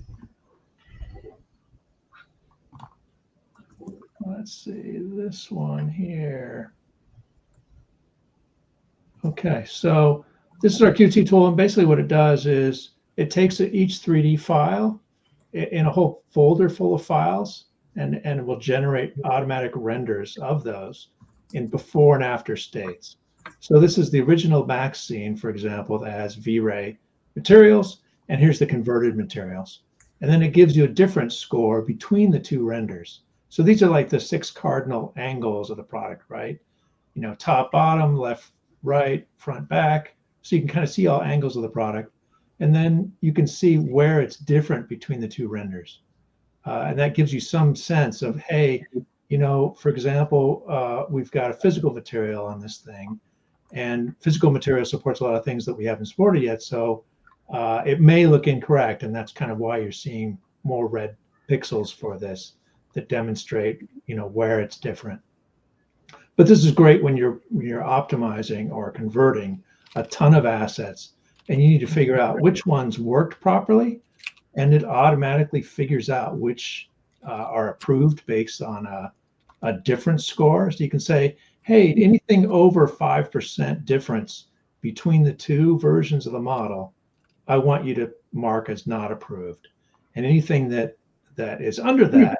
Let's see this one here. Okay, so this is our QC tool, and basically what it does is it takes each 3D file in a whole folder full of files, and it will generate automatic renders of those in before and after states. So this is the original Max scene, for example, that has V-Ray materials, and here's the converted materials. And then it gives you a different score between the two renders. So these are like the 6 cardinal angles of the product, right? You know, top, bottom, left, right, front, back. So you can kind of see all angles of the product. And then you can see where it's different between the two renders. And that gives you some sense of, hey, you know, for example, we've got a physical material on this thing, and physical material supports a lot of things that we haven't supported yet. So it may look incorrect, and that's kind of why you're seeing more red pixels for this that demonstrate, you know, where it's different. But this is great when you're optimizing or converting a ton of assets, and you need to figure out which ones worked properly, and it automatically figures out which are approved based on a different score. So you can say, hey, anything over 5% difference between the two versions of the model, I want you to mark as not approved. And anything that is under that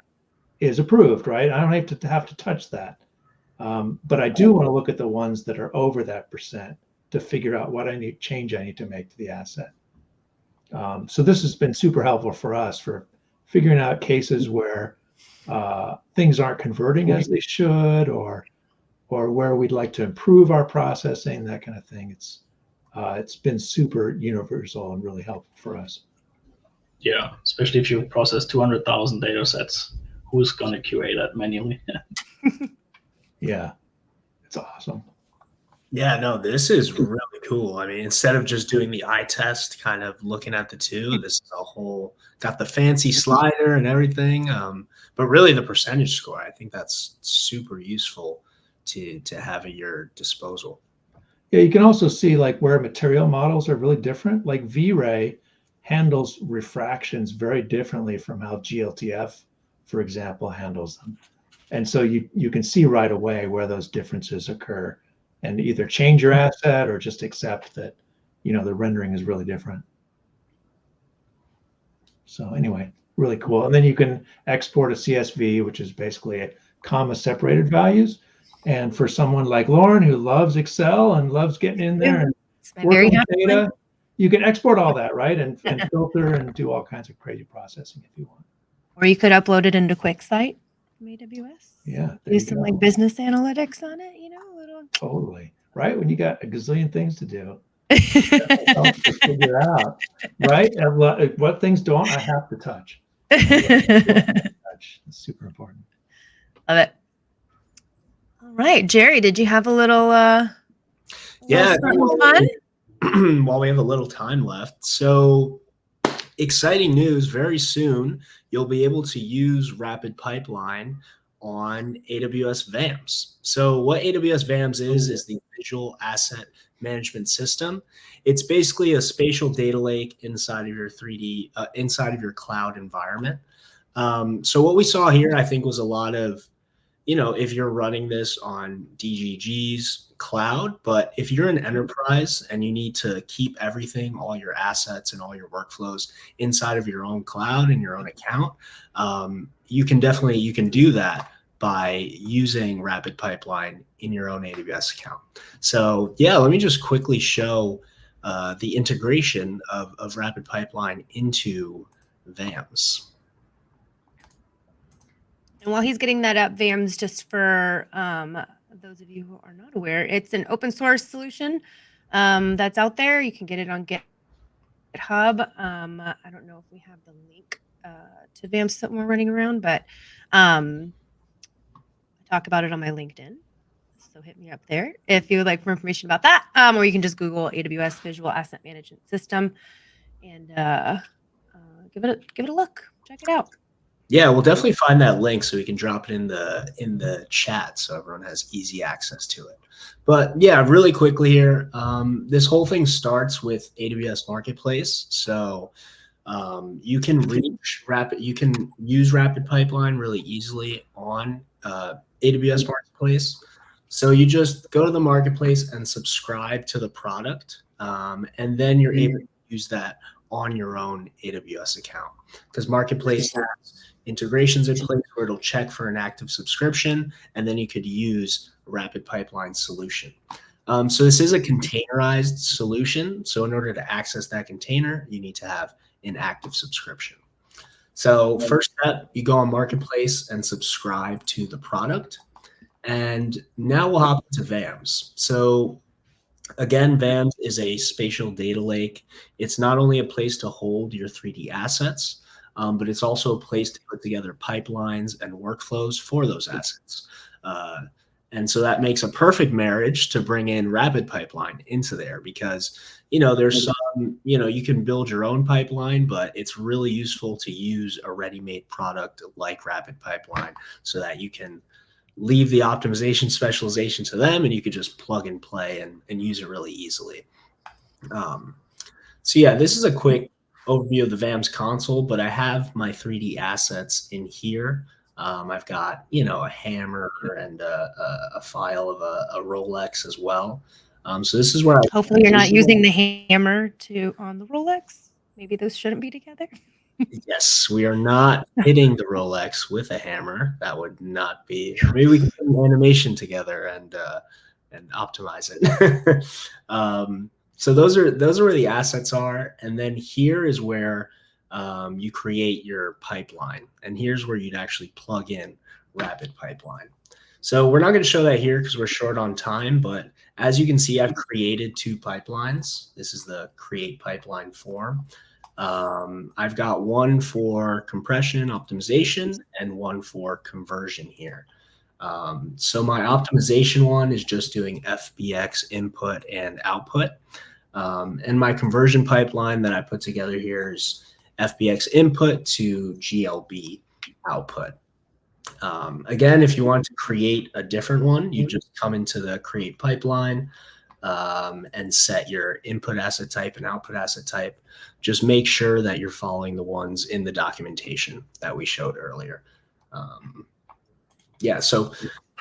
is approved, right? I don't have to touch that. But I do want to look at the ones that are over that percent to figure out what change I need to make to the asset. So this has been super helpful for us for figuring out cases where things aren't converting as they should, or where we'd like to improve our processing, that kind of thing. It's been super universal and really helpful for us. Yeah, especially if you process 200,000 data sets, who's going to QA that manually? Yeah, it's awesome. Yeah, no, this is really cool. I mean, instead of just doing the eye test, kind of looking at the two, this is a whole, got the fancy slider and everything. But really the percentage score, I think that's super useful to have at your disposal. Yeah, you can also see like where material models are really different. Like V-Ray handles refractions very differently from how GLTF, for example, handles them. And so you can see right away where those differences occur, and either change your asset or just accept that, you know, the rendering is really different. So anyway, really cool. And then you can export a CSV, which is basically a comma separated values. And for someone like Lauren, who loves Excel and loves getting in there and working with data, you can export all that, right? And filter and do all kinds of crazy processing if you want. Or you could upload it into QuickSight from AWS. Yeah. Do some like business analytics on it, you know, a little. Totally. Right? When you got a gazillion things to do, to figure out, right? What things don't I have to touch? It's super important. Love it. All right, Jerry, did you have a little fun? While we have a little time left. So exciting news, very soon you'll be able to use RapidPipeline on AWS VAMs. So what AWS VAMs is the visual asset management system. It's basically a spatial data lake inside of your 3D, inside of your cloud environment. So what we saw here, I think, was a lot of, if you're running this on DGG's cloud, but if you're an enterprise and you need to keep everything, all your assets and all your workflows inside of your own cloud and your own account, you can do that by using RapidPipeline in your own AWS account. So yeah, let me just quickly show the integration of RapidPipeline into VAMs. And while he's getting that up, VAMs, just for those of you who are not aware, it's an open source solution that's out there. You can get it on GitHub. I don't know if we have the link to VAMs that we're running around, but I talk about it on my LinkedIn. So hit me up there if you would like more information about that. Or you can just Google AWS Visual Asset Management System and give it a look. Check it out. Yeah, we'll definitely find that link so we can drop it in the chat so everyone has easy access to it. But yeah, really quickly here, this whole thing starts with AWS Marketplace. So you can use RapidPipeline really easily on AWS Marketplace. So you just go to the marketplace and subscribe to the product, and then you're able to use that on your own AWS account, because Marketplace has integrations in place where it'll check for an active subscription, and then you could use RapidPipeline solution. So this is a containerized solution. So in order to access that container, you need to have an active subscription. So first step, you go on Marketplace and subscribe to the product. And now we'll hop into VAMs. So again, VAMs is a spatial data lake. It's not only a place to hold your 3D assets, but it's also a place to put together pipelines and workflows for those assets. And so that makes a perfect marriage to bring in RapidPipeline into there, because, there's some, you can build your own pipeline, but it's really useful to use a ready-made product like RapidPipeline so that you can leave the optimization specialization to them and you could just plug and play and use it really easily. So yeah, this is a quick overview of the VAMs console, but I have my 3D assets in here. I've got, a hammer and a file of a Rolex as well. So this is where hopefully you're not using the hammer on the Rolex. Maybe those shouldn't be together. Yes, we are not hitting the Rolex with a hammer. That would not be. Maybe we can put an animation together and optimize it. So those are where the assets are, and then here is where you create your pipeline, and here's where you'd actually plug in RapidPipeline. So we're not going to show that here because we're short on time, but as you can see, I've created 2 pipelines. This is the create pipeline form. I've got one for compression optimization and one for conversion here. So my optimization one is just doing FBX input and output. And my conversion pipeline that I put together here is FBX input to GLB output. Again, if you want to create a different one, you just come into the create pipeline and set your input asset type and output asset type. Just make sure that you're following the ones in the documentation that we showed earlier. Yeah, so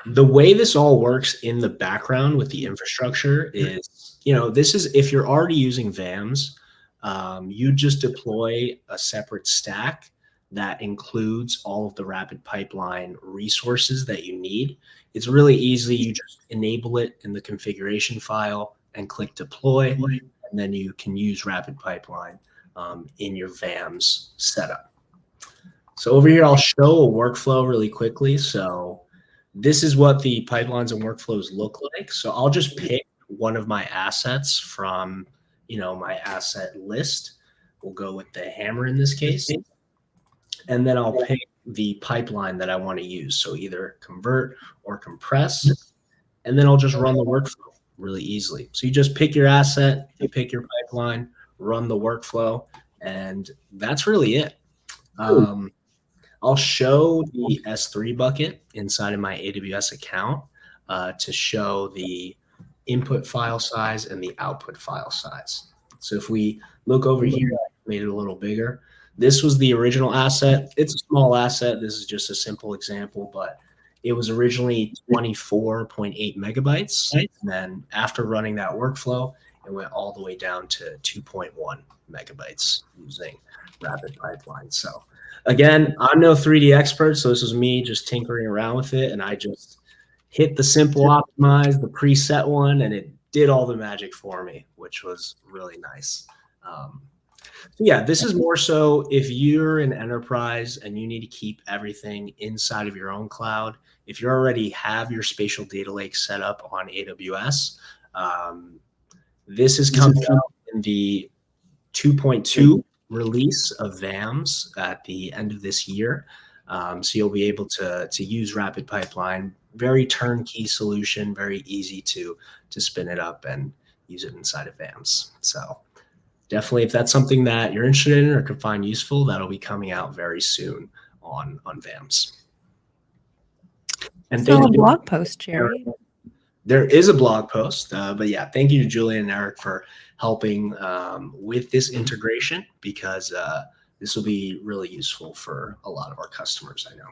the way this all works in the background with the infrastructure is, this is, if you're already using VAMs, you just deploy a separate stack that includes all of the RapidPipeline resources that you need. It's really easy. You just enable it in the configuration file and click deploy, and then you can use RapidPipeline in your VAMs setup. So over here, I'll show a workflow really quickly. So this is what the pipelines and workflows look like. So I'll just pick one of my assets from, my asset list. We'll go with the hammer in this case. And then I'll pick the pipeline that I want to use. So either convert or compress, and then I'll just run the workflow really easily. So you just pick your asset, you pick your pipeline, run the workflow, and that's really it. I'll show the S3 bucket inside of my AWS account to show the input file size and the output file size. So if we look over here, I made it a little bigger. This was the original asset. It's a small asset. This is just a simple example, but it was originally 24.8 megabytes. And then after running that workflow, it went all the way down to 2.1 megabytes using RapidPipeline. So again, I'm no 3D expert, so this was me just tinkering around with it, and I just hit the simple optimize, the preset one, and it did all the magic for me, which was really nice. So yeah, this is more so if you're an enterprise and you need to keep everything inside of your own cloud. If you already have your spatial data lake set up on AWS, this is coming out in the 2.2 release of VAMs at the end of this year. So you'll be able to use RapidPipeline, very turnkey solution, very easy to spin it up and use it inside of VAMs. So definitely, if that's something that you're interested in or could find useful, that'll be coming out very soon on VAMs. And a blog post, Jerry. There is a blog post, but yeah, thank you to Julian and Eric for helping with this integration, because this will be really useful for a lot of our customers, I know.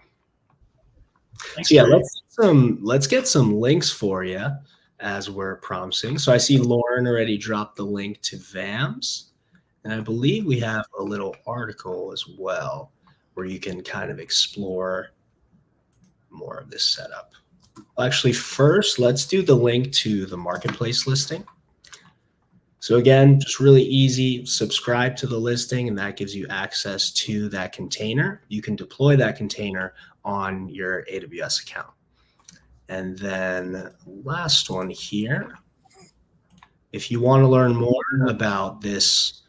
Thanks, so yeah, let's get some links for you as we're prompting. So I see Lauren already dropped the link to VAMs, and I believe we have a little article as well where you can kind of explore more of this setup. Actually, first, let's do the link to the marketplace listing. So again, just really easy, subscribe to the listing, and that gives you access to that container. You can deploy that container on your AWS account. And then last one here, if you want to learn more about this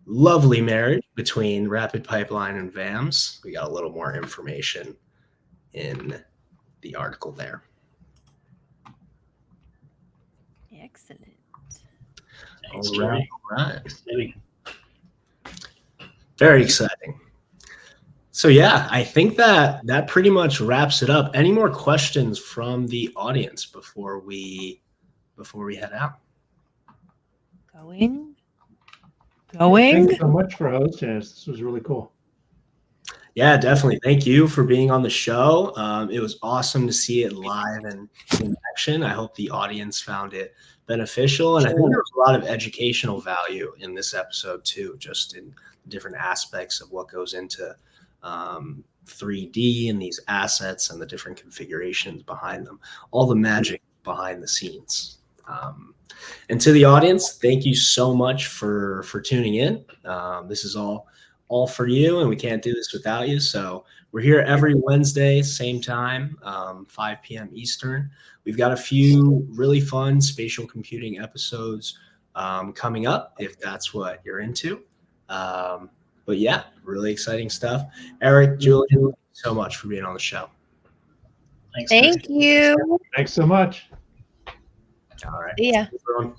lovely marriage between RapidPipeline and VAMs, we got a little more information in the article there. Excellent. Thanks, All Jerry. right. Exciting. Very exciting. So yeah, I think that pretty much wraps it up. Any more questions from the audience before we head out? Going. Thank you so much for hosting us. This was really cool. Yeah, definitely. Thank you for being on the show. It was awesome to see it live and in action. I hope the audience found it beneficial. And I think there was a lot of educational value in this episode too, just in different aspects of what goes into 3D and these assets and the different configurations behind them, all the magic behind the scenes. And to the audience, thank you so much for tuning in. This is all for you, and we can't do this without you. So we're here every Wednesday, same time, 5 p.m. Eastern. We've got a few really fun spatial computing episodes coming up, if that's what you're into. But yeah, really exciting stuff. Eric, Julian, thank you so much for being on the show. Thanks. Thank you. Thanks so much. All right. Yeah. Everyone.